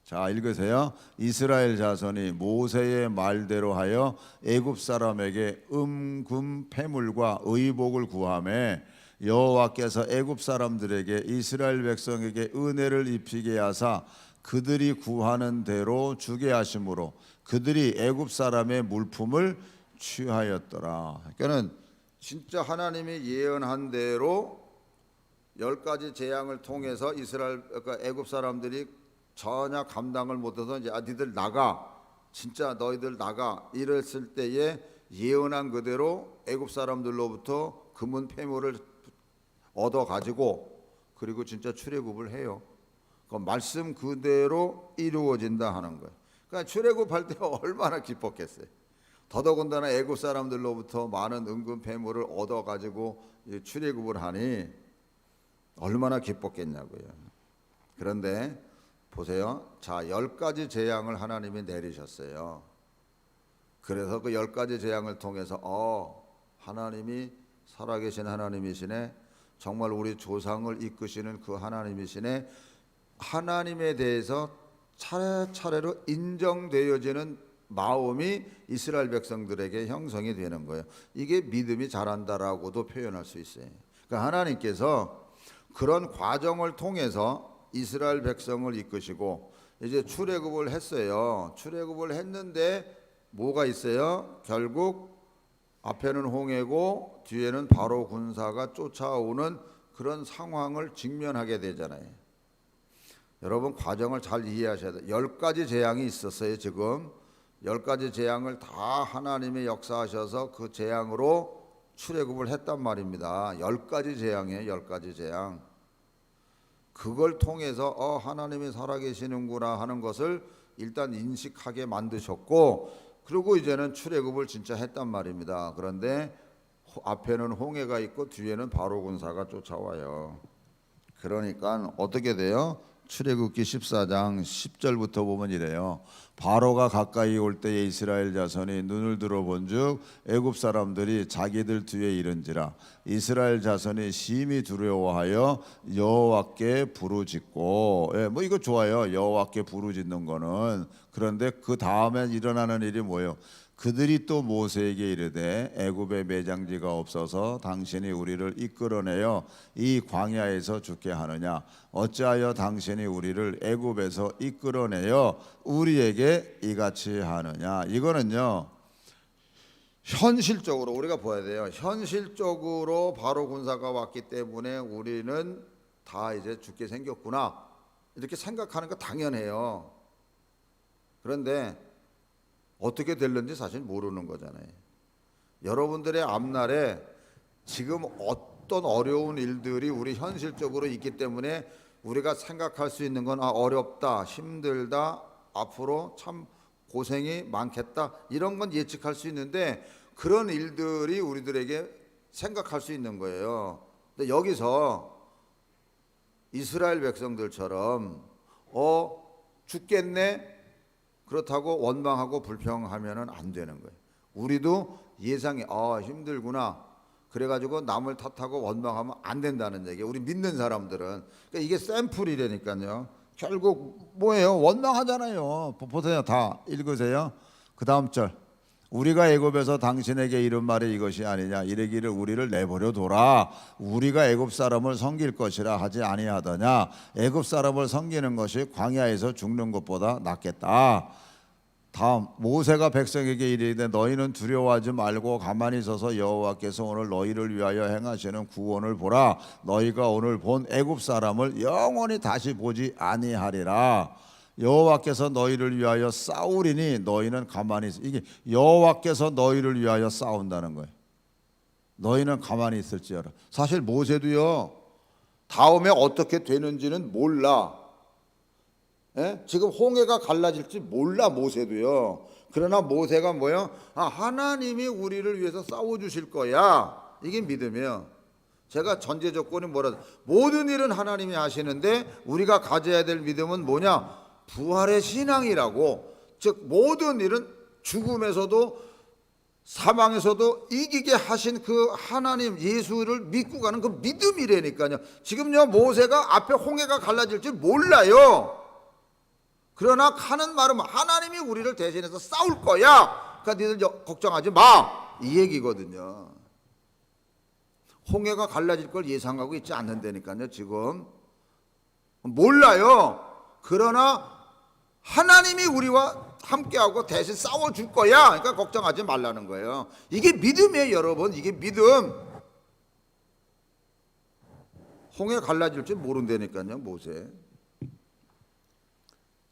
자, 읽으세요. 이스라엘 자손이 모세의 말대로 하여 애굽 사람에게 은금 폐물과 의복을 구하매 여호와께서 애굽 사람들에게 이스라엘 백성에게 은혜를 입히게 하사 그들이 구하는 대로 주게 하심으로 그들이 애굽 사람의 물품을 취하였더라. 그러니까는 진짜 하나님이 예언한 대로 10가지 재앙을 통해서 이스라엘, 그러니까 애굽 사람들이 전혀 감당을 못해서 이제 니들 나가, 진짜 너희들 나가 이랬을 때에 예언한 그대로 애굽 사람들로부터 금은 폐물을 얻어 가지고 그리고 진짜 출애굽을 해요. 그 말씀 그대로 이루어진다 하는 거예요. 그러니까 출애굽할 때 얼마나 기뻤겠어요. 더더군다나 애굽 사람들로부터 많은 은금 폐물을 얻어 가지고 출애굽을 하니 얼마나 기뻤겠냐고요. 그런데 보세요. 자, 10가지 재앙을 하나님이 내리셨어요. 그래서 그 10가지 재앙을 통해서 하나님이 살아계신 하나님이시네, 정말 우리 조상을 이끄시는 그 하나님이시네, 하나님에 대해서 차례차례로 인정되어지는 마음이 이스라엘 백성들에게 형성이 되는 거예요. 이게 믿음이 자란다라고도 표현할 수 있어요. 그러니까 하나님께서 그런 과정을 통해서 이스라엘 백성을 이끄시고 이제 출애굽을 했어요. 출애굽을 했는데 뭐가 있어요? 결국 앞에는 홍해고 뒤에는 바로 군사가 쫓아오는 그런 상황을 직면하게 되잖아요. 여러분 과정을 잘 이해하셔야 돼요. 10가지 재앙이 있었어요. 지금 10가지 재앙을 다 하나님이 역사하셔서 그 재앙으로 출애굽을 했단 말입니다. 10가지 재앙이에요. 10가지 재앙. 그걸 통해서 하나님이 살아계시는구나 하는 것을 일단 인식하게 만드셨고, 그리고 이제는 출애굽을 진짜 했단 말입니다. 그런데 앞에는 홍해가 있고 뒤에는 바로 군사가 쫓아와요. 그러니까 어떻게 돼요? 출애굽기 14장 10절부터 보면 이래요. 바로가 가까이 올 때에 이스라엘 자손이 눈을 들어본즉 애굽 사람들이 자기들 뒤에 이른지라. 이스라엘 자손이 심히 두려워하여 여호와께 부르짖고, 뭐 이거 좋아요. 여호와께 부르짖는 거는. 그런데 그 다음에 일어나는 일이 뭐예요? 그들이 또 모세에게 이르되 애굽에 매장지가 없어서 당신이 우리를 이끌어내어 이 광야에서 죽게 하느냐? 어찌하여 당신이 우리를 애굽에서 이끌어내어 우리에게 이같이 하느냐? 이거는요, 현실적으로 우리가 봐야 돼요. 현실적으로 바로 군사가 왔기 때문에 우리는 다 이제 죽게 생겼구나, 이렇게 생각하는 거 당연해요. 그런데 어떻게 될는지 사실 모르는 거잖아요. 여러분들의 앞날에 지금 어떤 어려운 일들이 우리 현실적으로 있기 때문에 우리가 생각할 수 있는 건 어렵다, 힘들다, 앞으로 참 고생이 많겠다, 이런 건 예측할 수 있는데 그런 일들이 우리들에게 생각할 수 있는 거예요. 근데 여기서 이스라엘 백성들처럼 죽겠네, 그렇다고 원망하고 불평하면은 안 되는 거예요. 우리도 예상이 힘들구나. 그래가지고 남을 탓하고 원망하면 안 된다는 얘기예요. 우리 믿는 사람들은. 그러니까 이게 샘플이라니까요. 결국 뭐예요? 원망하잖아요. 보세요. 다 읽으세요. 그 다음 절. 우리가 애굽에서 당신에게 이른 말이 이것이 아니냐. 이르기를 우리를 내버려 둬라. 우리가 애굽 사람을 섬길 것이라 하지 아니하더냐. 애굽 사람을 섬기는 것이 광야에서 죽는 것보다 낫겠다. 다음 모세가 백성에게 이르되 너희는 두려워하지 말고 가만히 서서 여호와께서 오늘 너희를 위하여 행하시는 구원을 보라. 너희가 오늘 본 애굽 사람을 영원히 다시 보지 아니하리라. 여호와께서 너희를 위하여 싸우리니 너희는 가만히 있어. 이게 여호와께서 너희를 위하여 싸운다는 거예요. 너희는 가만히 있을지어라. 사실 모세도요, 다음에 어떻게 되는지는 몰라. 지금 홍해가 갈라질지 몰라 모세도요. 그러나 모세가 뭐요? 하나님이 우리를 위해서 싸워주실 거야. 이게 믿음이에요. 제가 전제 조건이 뭐라? 모든 일은 하나님이 하시는데 우리가 가져야 될 믿음은 뭐냐? 부활의 신앙이라고. 즉 모든 일은 죽음에서도 사망에서도 이기게 하신 그 하나님 예수를 믿고 가는 그 믿음이라니까요. 지금요 모세가 앞에 홍해가 갈라질지 몰라요. 그러나 하는 말은 하나님이 우리를 대신해서 싸울 거야. 그러니까 니들 걱정하지 마. 이 얘기거든요. 홍해가 갈라질 걸 예상하고 있지 않는다니까요. 지금 몰라요. 그러나 하나님이 우리와 함께하고 대신 싸워줄 거야. 그러니까 걱정하지 말라는 거예요. 이게 믿음이에요, 여러분. 이게 믿음. 홍해 갈라질 줄 모른다니까요, 모세.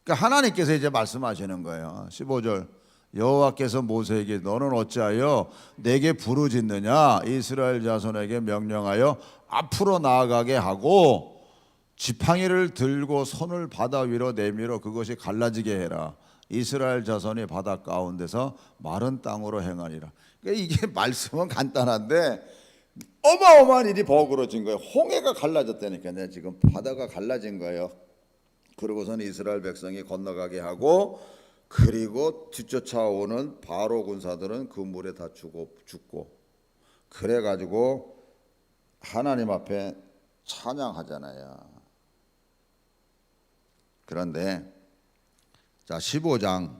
그러니까 하나님께서 이제 말씀하시는 거예요. 15절 여호와께서 모세에게 너는 어찌하여 내게 부르짖느냐. 이스라엘 자손에게 명령하여 앞으로 나아가게 하고 지팡이를 들고 손을 바다 위로 내밀어 그것이 갈라지게 해라. 이스라엘 자손이 바다 가운데서 마른 땅으로 행하리라. 그러니까 이게 말씀은 간단한데 어마어마한 일이 버거워진 거예요. 홍해가 갈라졌다니까요. 지금 바다가 갈라진 거예요. 그러고선 이스라엘 백성이 건너가게 하고 그리고 뒤쫓아오는 바로 군사들은 그 물에 다 죽고 그래가지고 하나님 앞에 찬양하잖아요. 그런데 자 15장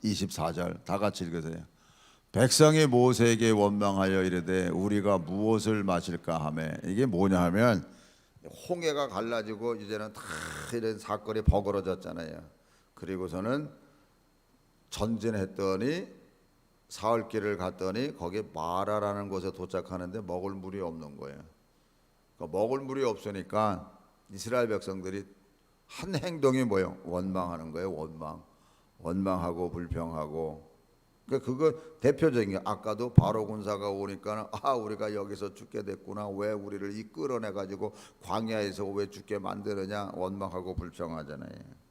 24절 다 같이 읽으세요. 백성이 모세에게 원망하여 이르되 우리가 무엇을 마실까 하며 이게 뭐냐 하면 홍해가 갈라지고 이제는 다 이런 사건이 버거워졌잖아요. 그리고서는 전진했더니 사흘길을 갔더니 거기 마라라는 곳에 도착하는데 먹을 물이 없는 거예요. 그러니까 먹을 물이 없으니까 이스라엘 백성들이 한 행동이 뭐예요? 원망하는 거예요. 원망하고 불평하고. 그거 대표적인 게 아까도 바로 군사가 오니까 우리가 여기서 죽게 됐구나. 왜 우리를 이끌어내 가지고 광야에서 왜 죽게 만드느냐. 원망하고 불평하잖아요.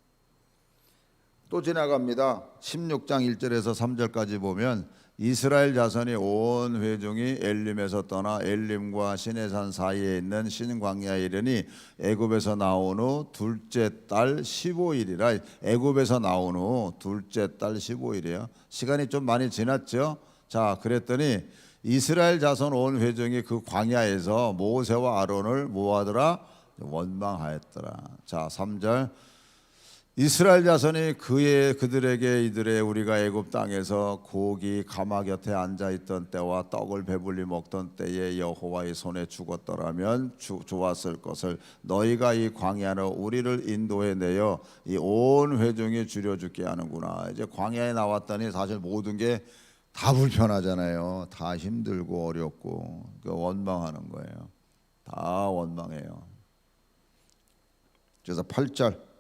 또 지나갑니다. 16장 1절에서 3절까지 보면 이스라엘 자손이 온 회중이 엘림에서 떠나 엘림과 시내산 사이에 있는 신광야에 이르니 애굽에서 나온 후 둘째 달 15일이라. 애굽에서 나온 후 둘째 달 15일이에요. 시간이 좀 많이 지났죠. 자, 그랬더니 이스라엘 자손 온 회중이 그 광야에서 모세와 아론을 뭐하더라? 원망하였더라. 자, 3절 이스라엘 자손이 그들에게 이들의 우리가 애굽 땅에서 고기 가마 곁에 앉아 있던 때와 떡을 배불리 먹던 때에 여호와의 손에 죽었더라면 좋았을 것을 너희가 이 광야로 우리를 인도해 내어 이 온 회중이 줄여 죽게 하는구나. 이제 광야에 나왔더니 사실 모든 게 다 불편하잖아요. 다 힘들고 어렵고 원망하는 거예요. 다 원망해요. 그래서 8절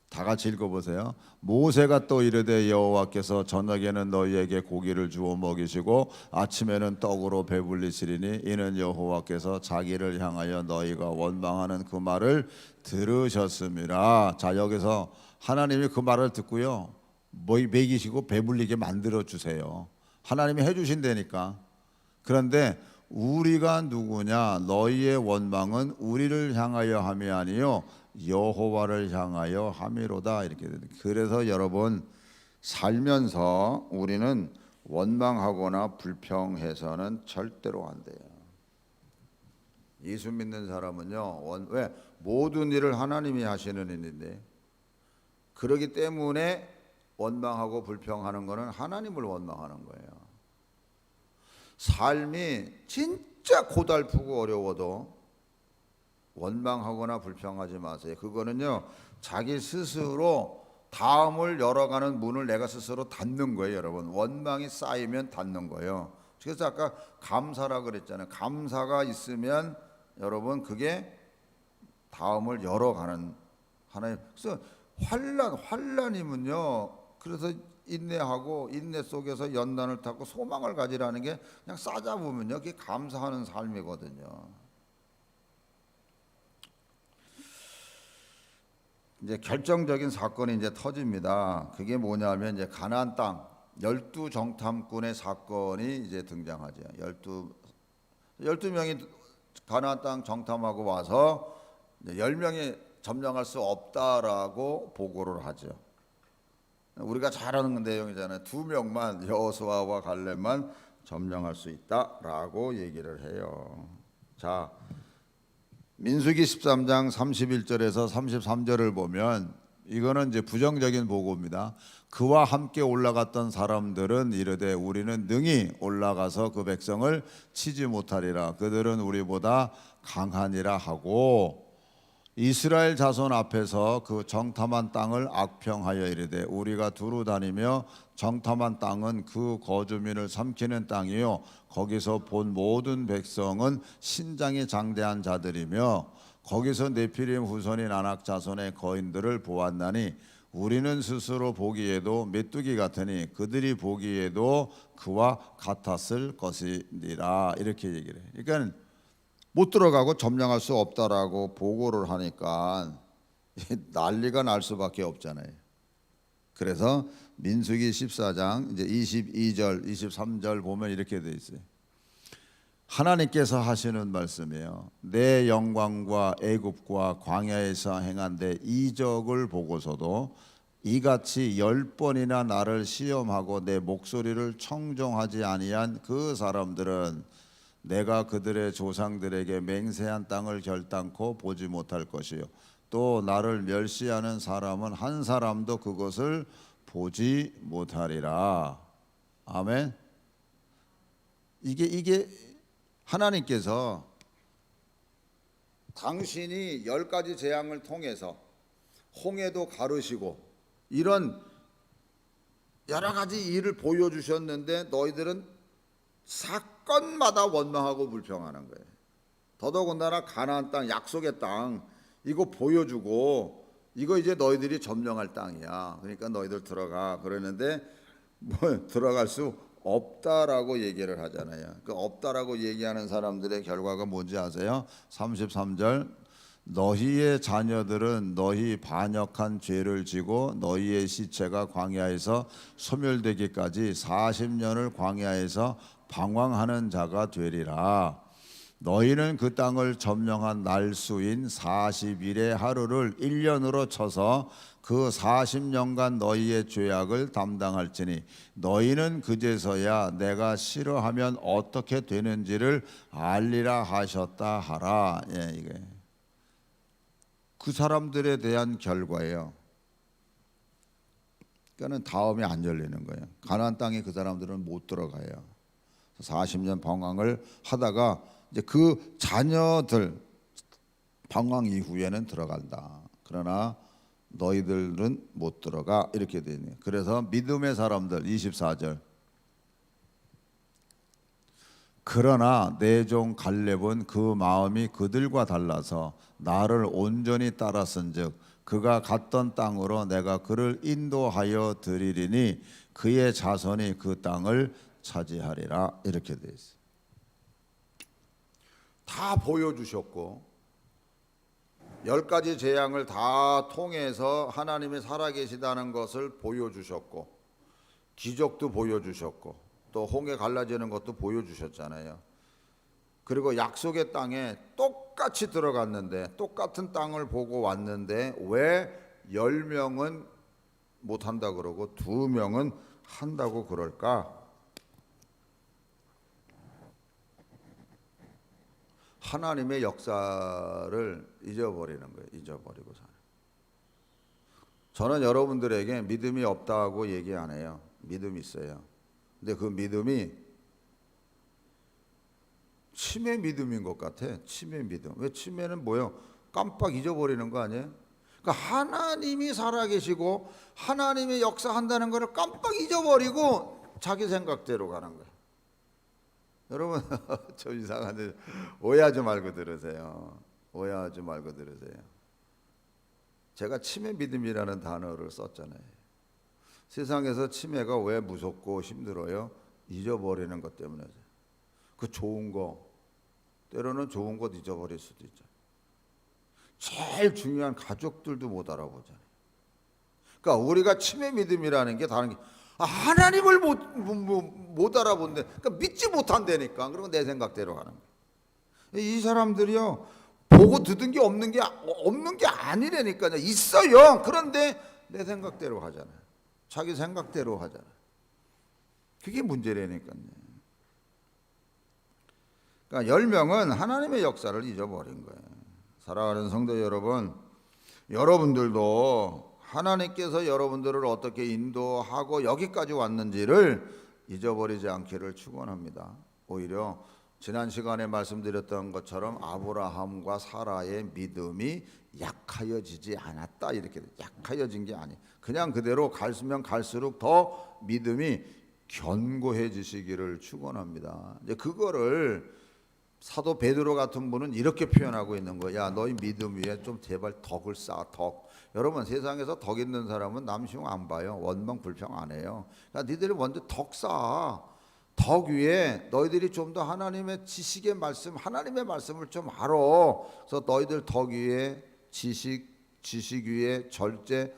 다 같이 읽어보세요. 모세가 또 이르되 여호와께서 저녁에는 너희에게 고기를 주어 먹이시고 아침에는 떡으로 배불리시리니 이는 여호와께서 자기를 향하여 너희가 원망하는 그 말을 들으셨음이라. 자, 여기서 하나님이 그 말을 듣고요 먹이시고 배불리게 만들어 주세요. 하나님이 해주신다니까. 그런데 우리가 누구냐? 너희의 원망은 우리를 향하여 함이 아니요 여호와를 향하여 함이로다 이렇게 됩니다. 그래서 여러분 살면서 우리는 원망하거나 불평해서는 절대로 안 돼요. 예수 믿는 사람은요, 왜 모든 일을 하나님이 하시는 일인데, 그러기 때문에 원망하고 불평하는 것은 하나님을 원망하는 거예요. 삶이 진짜 고달프고 어려워도 원망하거나 불평하지 마세요. 그거는요, 자기 스스로 다음을 열어가는 문을 내가 스스로 닫는 거예요, 여러분. 원망이 쌓이면 닫는 거예요. 그래서 아까 감사라 그랬잖아요. 감사가 있으면 여러분 그게 다음을 열어가는 하나님. 그래서 환란이면요. 그래서 인내하고 인내 속에서 연단을 타고 소망을 가지라는 게 그냥 싸잡으면요, 그게 감사하는 삶이거든요. 이제 결정적인 사건이 이제 터집니다. 그게 뭐냐면 이제 가나안 땅 12정탐꾼의 사건이 이제 등장하죠. 12명이 가나안 땅 정탐하고 와서 10명이 점령할 수 없다라고 보고를 하죠. 우리가 잘 아는 내용이잖아요. 2명만 여호수아와 갈렙만 점령할 수 있다라고 얘기를 해요. 자, 민수기 13장 31절에서 33절을 보면 이거는 이제 부정적인 보고입니다. 그와 함께 올라갔던 사람들은 이르되 우리는 능히 올라가서 그 백성을 치지 못하리라. 그들은 우리보다 강하니라 하고 이스라엘 자손 앞에서 그 정탐한 땅을 악평하여 이르되 우리가 두루 다니며 정탐한 땅은 그 거주민을 삼키는 땅이요 거기서 본 모든 백성은 신장이 장대한 자들이며 거기서 네피림 후손인 아낙 자손의 거인들을 보았나니 우리는 스스로 보기에도 메뚜기 같으니 그들이 보기에도 그와 같았을 것이니라 이렇게 얘기를 해요. 그러니까 못 들어가고 점령할 수 없다라고 보고를 하니까 난리가 날 수밖에 없잖아요. 그래서 민수기 14장 이제 22절, 23절 보면 이렇게 돼 있어요. 하나님께서 하시는 말씀이에요. 내 영광과 애굽과 광야에서 행한 데 이적을 보고서도 이같이 10번이나 나를 시험하고 내 목소리를 청종하지 아니한 그 사람들은 내가 그들의 조상들에게 맹세한 땅을 결단코 보지 못할 것이요 또 나를 멸시하는 사람은 한 사람도 그것을 보지 못하리라. 아멘. 이게 하나님께서 당신이 10가지 재앙을 통해서 홍해도 가르시고 이런 여러 가지 일을 보여주셨는데 너희들은 사건마다 원망하고 불평하는 거예요. 더더군다나 가나안 땅, 약속의 땅 이거 보여주고 이거 이제 너희들이 점령할 땅이야. 그러니까 너희들 들어가 그러는데 뭐 들어갈 수 없다라고 얘기를 하잖아요. 그 없다라고 얘기하는 사람들의 결과가 뭔지 아세요? 33절 너희의 자녀들은 너희 반역한 죄를 지고 너희의 시체가 광야에서 소멸되기까지 40년을 광야에서 방황하는 자가 되리라. 너희는 그 땅을 점령한 날수인 40일의 하루를 1년으로 쳐서 그 40년간 너희의 죄악을 담당할지니 너희는 그제서야 내가 싫어하면 어떻게 되는지를 알리라 하셨다 하라. 예, 이게 그 사람들에 대한 결과예요. 그러니까는 다음이 안 열리는 거예요. 가나안 땅에 그 사람들은 못 들어가요. 40년 방황을 하다가 이제 그 자녀들 방황 이후에는 들어간다. 그러나 너희들은 못 들어가 이렇게 되네요. 그래서 믿음의 사람들 24절 그러나 내 종 갈렙은 그 마음이 그들과 달라서 나를 온전히 따랐은즉 그가 갔던 땅으로 내가 그를 인도하여 드리리니 그의 자손이 그 땅을 차지하리라 이렇게 돼 있어요. 다 보여주셨고 10가지 재앙을 다 통해서 하나님이 살아계시다는 것을 보여주셨고 기적도 보여주셨고 또 홍해 갈라지는 것도 보여주셨잖아요. 그리고 약속의 땅에 똑같이 들어갔는데 똑같은 땅을 보고 왔는데 왜 10명은 못한다 그러고 2명은 한다고 그럴까? 하나님의 역사를 잊어버리는 거예요. 잊어버리고 사는. 저는 여러분들에게 믿음이 없다고 얘기 안 해요. 믿음이 있어요. 근데 그 믿음이 치매 믿음인 것 같아. 치매 믿음. 왜 치매는 뭐예요? 깜빡 잊어버리는 거 아니에요? 그러니까 하나님이 살아계시고 하나님의 역사한다는 것을 깜빡 잊어버리고 자기 생각대로 가는 거예요. 여러분 좀 이상한데 오해하지 말고 들으세요. 오해하지 말고 들으세요. 제가 치매 믿음이라는 단어를 썼잖아요. 세상에서 치매가 왜 무섭고 힘들어요? 잊어버리는 것 때문에. 그 좋은 거 때로는 좋은 것 잊어버릴 수도 있죠. 제일 중요한 가족들도 못 알아보잖아요. 그러니까 우리가 치매 믿음이라는 게 다른 게 하나님을 못 알아본대. 그러니까 믿지 못한다니까. 그리고 내 생각대로 가는 거예요. 이 사람들이요 보고 듣은 게 없는 게 아니라니까요. 있어요. 그런데 내 생각대로 하잖아요. 자기 생각대로 하잖아요. 그게 문제라니까요. 그러니까 10명은 하나님의 역사를 잊어버린 거예요. 사랑하는 성도 여러분, 여러분들도 하나님께서 여러분들을 어떻게 인도하고 여기까지 왔는지를 잊어버리지 않기를 축원합니다. 오히려 지난 시간에 말씀드렸던 것처럼 아브라함과 사라의 믿음이 약하여지지 않았다. 이렇게 약하여진 게 아니에요. 그냥 그대로 갈수면 갈수록 더 믿음이 견고해지시기를 축원합니다. 이제 그거를 사도 베드로 같은 분은 이렇게 표현하고 있는 거야. 너희 믿음 위에 좀 제발 덕을 쌓아. 덕. 여러분 세상에서 덕 있는 사람은 남 시험 안 봐요. 원망 불평 안 해요. 그러니까 니들이 먼저 덕 쌓아. 덕 위에 너희들이 좀 더 하나님의 지식의 말씀, 하나님의 말씀을 좀 알아. 그래서 너희들 덕 위에 지식 위에 절제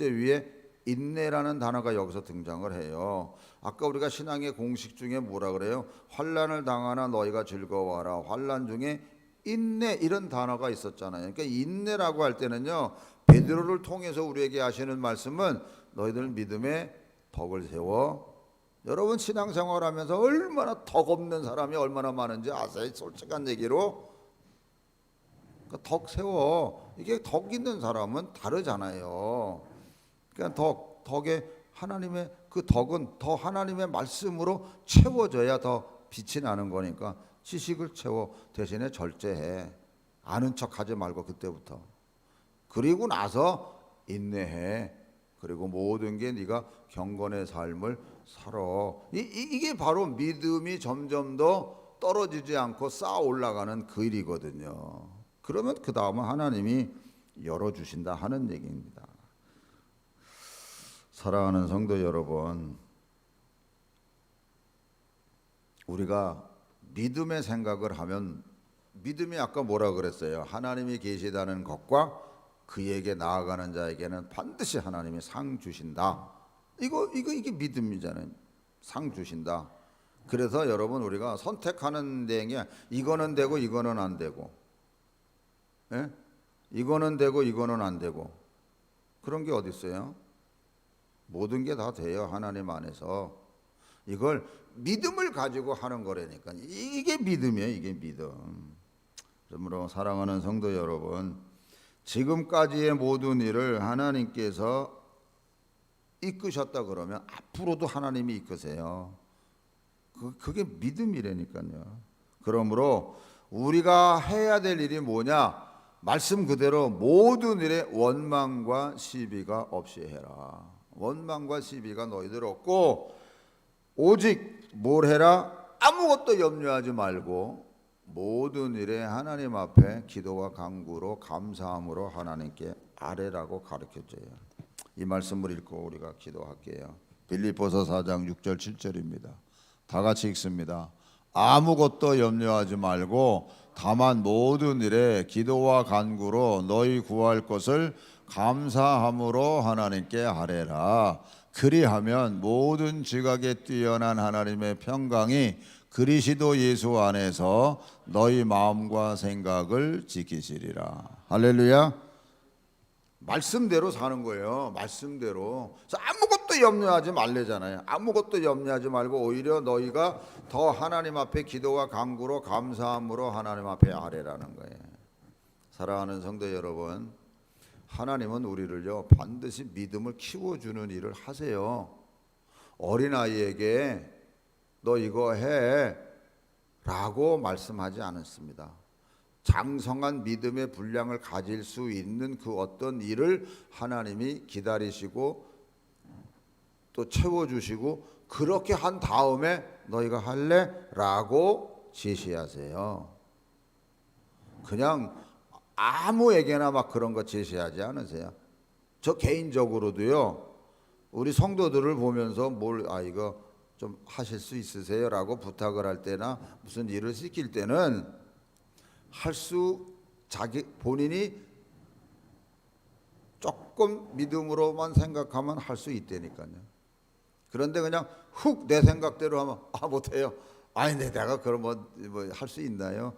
위에 인내라는 단어가 여기서 등장을 해요. 아까 우리가 신앙의 공식 중에 뭐라 그래요? 환난을 당하나 너희가 즐거워하라. 환난 중에 인내 이런 단어가 있었잖아요. 그러니까 인내라고 할 때는요. 베드로를 통해서 우리에게 하시는 말씀은 너희들 믿음에 덕을 세워. 여러분 신앙생활하면서 얼마나 덕 없는 사람이 얼마나 많은지 아세요? 솔직한 얘기로. 그러니까 덕 세워. 이게 덕 있는 사람은 다르잖아요. 그러니까 덕에 하나님의 그 덕은 더 하나님의 말씀으로 채워져야 더 빛이 나는 거니까 지식을 채워 대신에 절제해. 아는 척하지 말고 그때부터. 그리고 나서 인내해. 그리고 모든 게 네가 경건의 삶을 살아. 이게 바로 믿음이 점점 더 떨어지지 않고 쌓아 올라가는 그 일이거든요. 그러면 그 다음은 하나님이 열어주신다 하는 얘기입니다. 사랑하는 성도 여러분, 우리가 믿음의 생각을 하면 믿음이 아까 뭐라 그랬어요? 하나님이 계시다는 것과 그에게 나아가는 자에게는 반드시 하나님이 상 주신다. 이게 믿음이잖아요. 상 주신다. 그래서 여러분 우리가 선택하는 데에 이거는 되고 이거는 안 되고, 예? 이거는 되고 이거는 안 되고 그런 게 어디 있어요? 모든 게 다 돼요. 하나님 안에서. 이걸 믿음을 가지고 하는 거라니까. 이게 믿음이에요. 이게 믿음. 그러므로 사랑하는 성도 여러분, 지금까지의 모든 일을 하나님께서 이끄셨다 그러면 앞으로도 하나님이 이끄세요. 그게 믿음이라니까요. 그러므로 우리가 해야 될 일이 뭐냐? 말씀 그대로 모든 일에 원망과 시비가 없이 해라. 원망과 시비가 너희들 없고 오직 뭘 해라? 아무것도 염려하지 말고 모든 일에 하나님 앞에 기도와 간구로 감사함으로 하나님께 아뢰라고 가르쳐줘요. 이 말씀을 읽고 우리가 기도할게요. 빌립보서 4장 6절 7절입니다. 다 같이 읽습니다. 아무것도 염려하지 말고 다만 모든 일에 기도와 간구로 너희 구할 것을 감사함으로 하나님께 아뢰라. 그리하면 모든 지각에 뛰어난 하나님의 평강이 그리스도 예수 안에서 너희 마음과 생각을 지키시리라. 할렐루야. 말씀대로 사는 거예요. 말씀대로. 아무것도 염려하지 말래잖아요. 아무것도 염려하지 말고 오히려 너희가 더 하나님 앞에 기도와 간구로 감사함으로 하나님 앞에 아뢰라는 거예요. 사랑하는 성도 여러분, 하나님은 우리를요 반드시 믿음을 키워주는 일을 하세요. 어린아이에게 너 이거 해 라고 말씀하지 않았습니다. 장성한 믿음의 분량을 가질 수 있는 그 어떤 일을 하나님이 기다리시고 또 채워주시고 그렇게 한 다음에 너희가 할래? 라고 제시하세요. 그냥 아무에게나 막 그런 거 제시하지 않으세요. 저 개인적으로도요 우리 성도들을 보면서 이거 좀 하실 수 있으세요? 라고 부탁을 할 때나 무슨 일을 시킬 때는 본인이 조금 믿음으로만 생각하면 할 수 있다니까요. 그런데 그냥 훅 내 생각대로 하면 못해요. 내가 그런 뭐 할 수 있나요?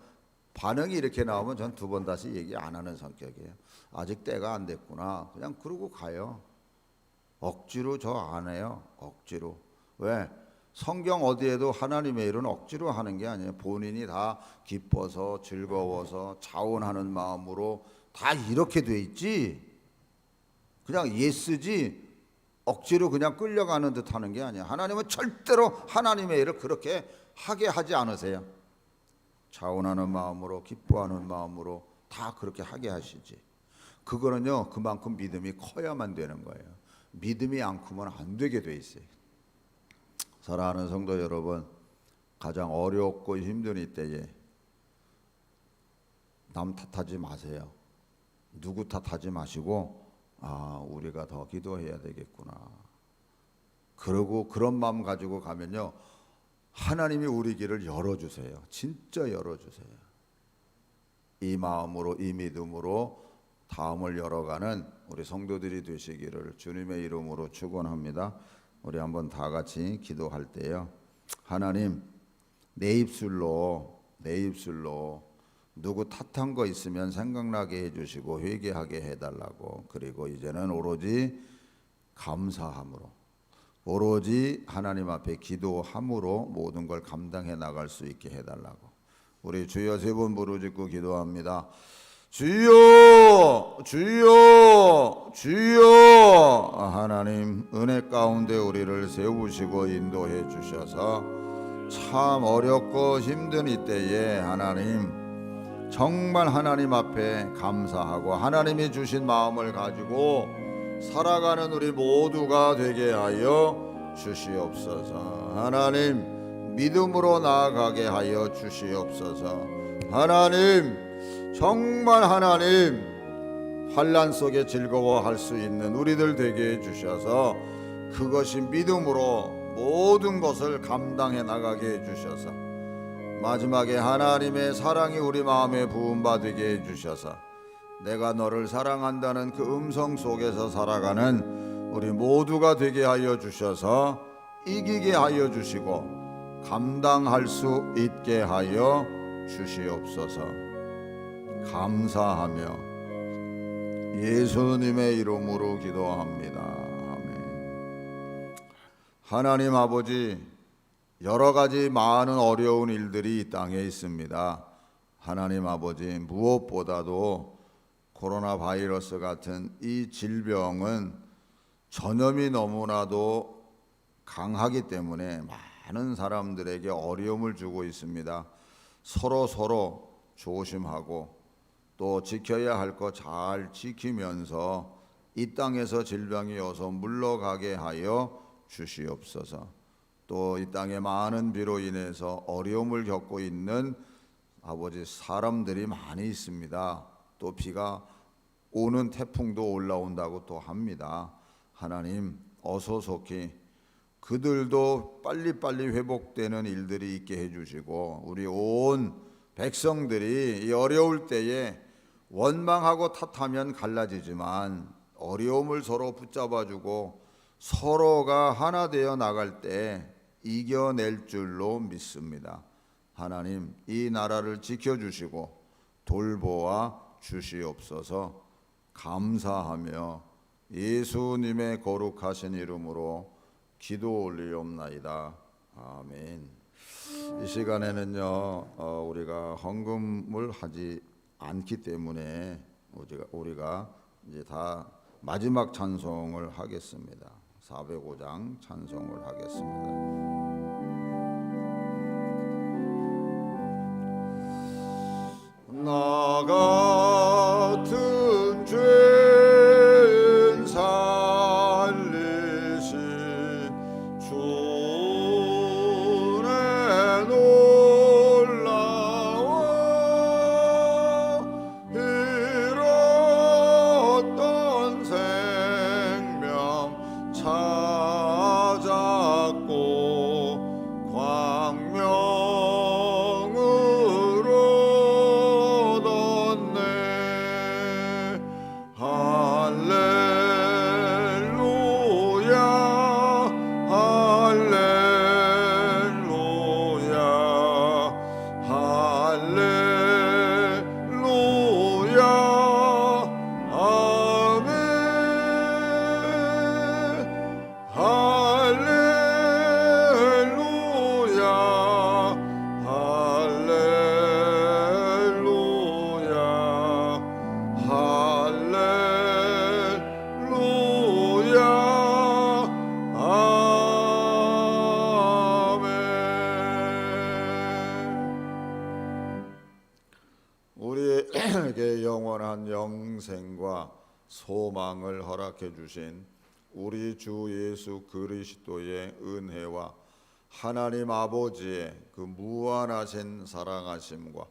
반응이 이렇게 나오면 전 두 번 다시 얘기 안 하는 성격이에요. 아직 때가 안 됐구나. 그냥 그러고 가요. 억지로 저 안 해요. 억지로. 왜? 성경 어디에도 하나님의 일은 억지로 하는 게 아니에요. 본인이 다 기뻐서 즐거워서 자원하는 마음으로 다 이렇게 돼 있지. 그냥 예스지 억지로 그냥 끌려가는 듯 하는 게 아니에요. 하나님은 절대로 하나님의 일을 그렇게 하게 하지 않으세요. 자원하는 마음으로 기뻐하는 마음으로 다 그렇게 하게 하시지. 그거는요 그만큼 믿음이 커야만 되는 거예요. 믿음이 안 크면 안 되게 돼 있어요. 사랑하는 성도 여러분, 가장 어렵고 힘든 이때에 남 탓하지 마세요. 누구 탓하지 마시고 우리가 더 기도해야 되겠구나. 그러고 그런 마음 가지고 가면요 하나님이 우리 길을 열어주세요. 진짜 열어주세요. 이 마음으로 이 믿음으로 다음을 열어가는 우리 성도들이 되시기를 주님의 이름으로 축원합니다. 우리 한번 다 같이 기도할 때요. 하나님, 내 입술로 누구 탓한 거 있으면 생각나게 해주시고 회개하게 해달라고. 그리고 이제는 오로지 감사함으로, 오로지 하나님 앞에 기도함으로 모든 걸 감당해 나갈 수 있게 해달라고. 우리 주여 세 번 부르짖고 기도합니다. 주여 주여 주여. 하나님 은혜 가운데 우리를 세우시고 인도해 주셔서 참 어렵고 힘든 이때에 하나님 정말 하나님 앞에 감사하고 하나님이 주신 마음을 가지고 살아가는 우리 모두가 되게 하여 주시옵소서. 하나님 믿음으로 나아가게 하여 주시옵소서. 하나님 정말 하나님 환난 속에 즐거워할 수 있는 우리들 되게 해주셔서 그것이 믿음으로 모든 것을 감당해 나가게 해주셔서 마지막에 하나님의 사랑이 우리 마음에 부음받게 해주셔서 내가 너를 사랑한다는 그 음성 속에서 살아가는 우리 모두가 되게 하여 주셔서 이기게 하여 주시고 감당할 수 있게 하여 주시옵소서. 감사하며 예수님의 이름으로 기도합니다. 아멘. 하나님 아버지, 여러 가지 많은 어려운 일들이 이 땅에 있습니다. 하나님 아버지, 무엇보다도 코로나 바이러스 같은 이 질병은 전염이 너무나도 강하기 때문에 많은 사람들에게 어려움을 주고 있습니다. 서로 조심하고 또 지켜야 할 거 잘 지키면서 이 땅에서 질병이 어서 물러가게 하여 주시옵소서. 또 이 땅에 많은 비로 인해서 어려움을 겪고 있는 아버지 사람들이 많이 있습니다. 또 비가 오는 태풍도 올라온다고 또 합니다. 하나님 어서 속히 그들도 빨리빨리 회복되는 일들이 있게 해주시고 우리 온 백성들이 이 어려울 때에 원망하고 탓하면 갈라지지만 어려움을 서로 붙잡아주고 서로가 하나 되어 나갈 때 이겨낼 줄로 믿습니다. 하나님, 이 나라를 지켜주시고 돌보아 주시옵소서. 감사하며 예수님의 거룩하신 이름으로 기도 올리옵나이다. 아멘. 이 시간에는요, 우리가 헌금을 하지 않기 때문에 우리가 이제 다 마지막 찬송을 하겠습니다. 405장 찬송을 하겠습니다. 나 같은 죄인 살리신 주의 놀라워 잃었던 생명 찾았고 광명으로 우리에게 영원한 영생과 소망을 허락해 주신 우리 주 예수 그리스도의 은혜와 하나님 아버지의 그 무한하신 사랑하심과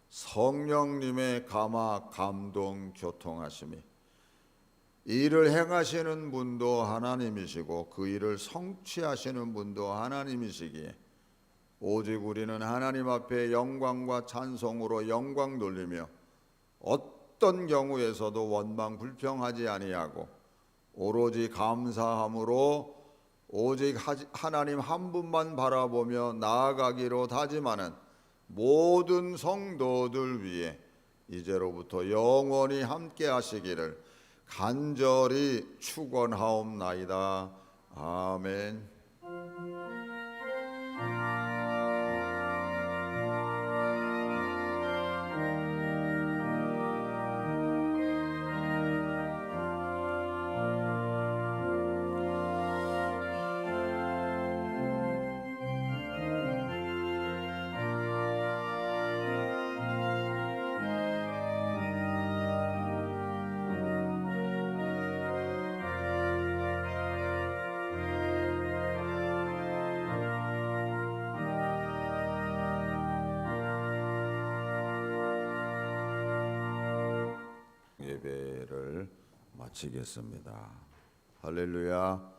성령님의 감화 감동 교통하심이 이 일을 행하시는 분도 하나님이시고 그 일을 성취하시는 분도 하나님이시기에 오직 우리는 하나님 앞에 영광과 찬송으로 영광 돌리며 어떤 경우에서도 원망 불평하지 아니하고 오로지 감사함으로 오직 하나님 한 분만 바라보며 나아가기로 다짐하는 모든 성도들 위해 이제로부터 영원히 함께 하시기를 간절히 축원하옵나이다. 아멘. 예배를 마치겠습니다. 할렐루야.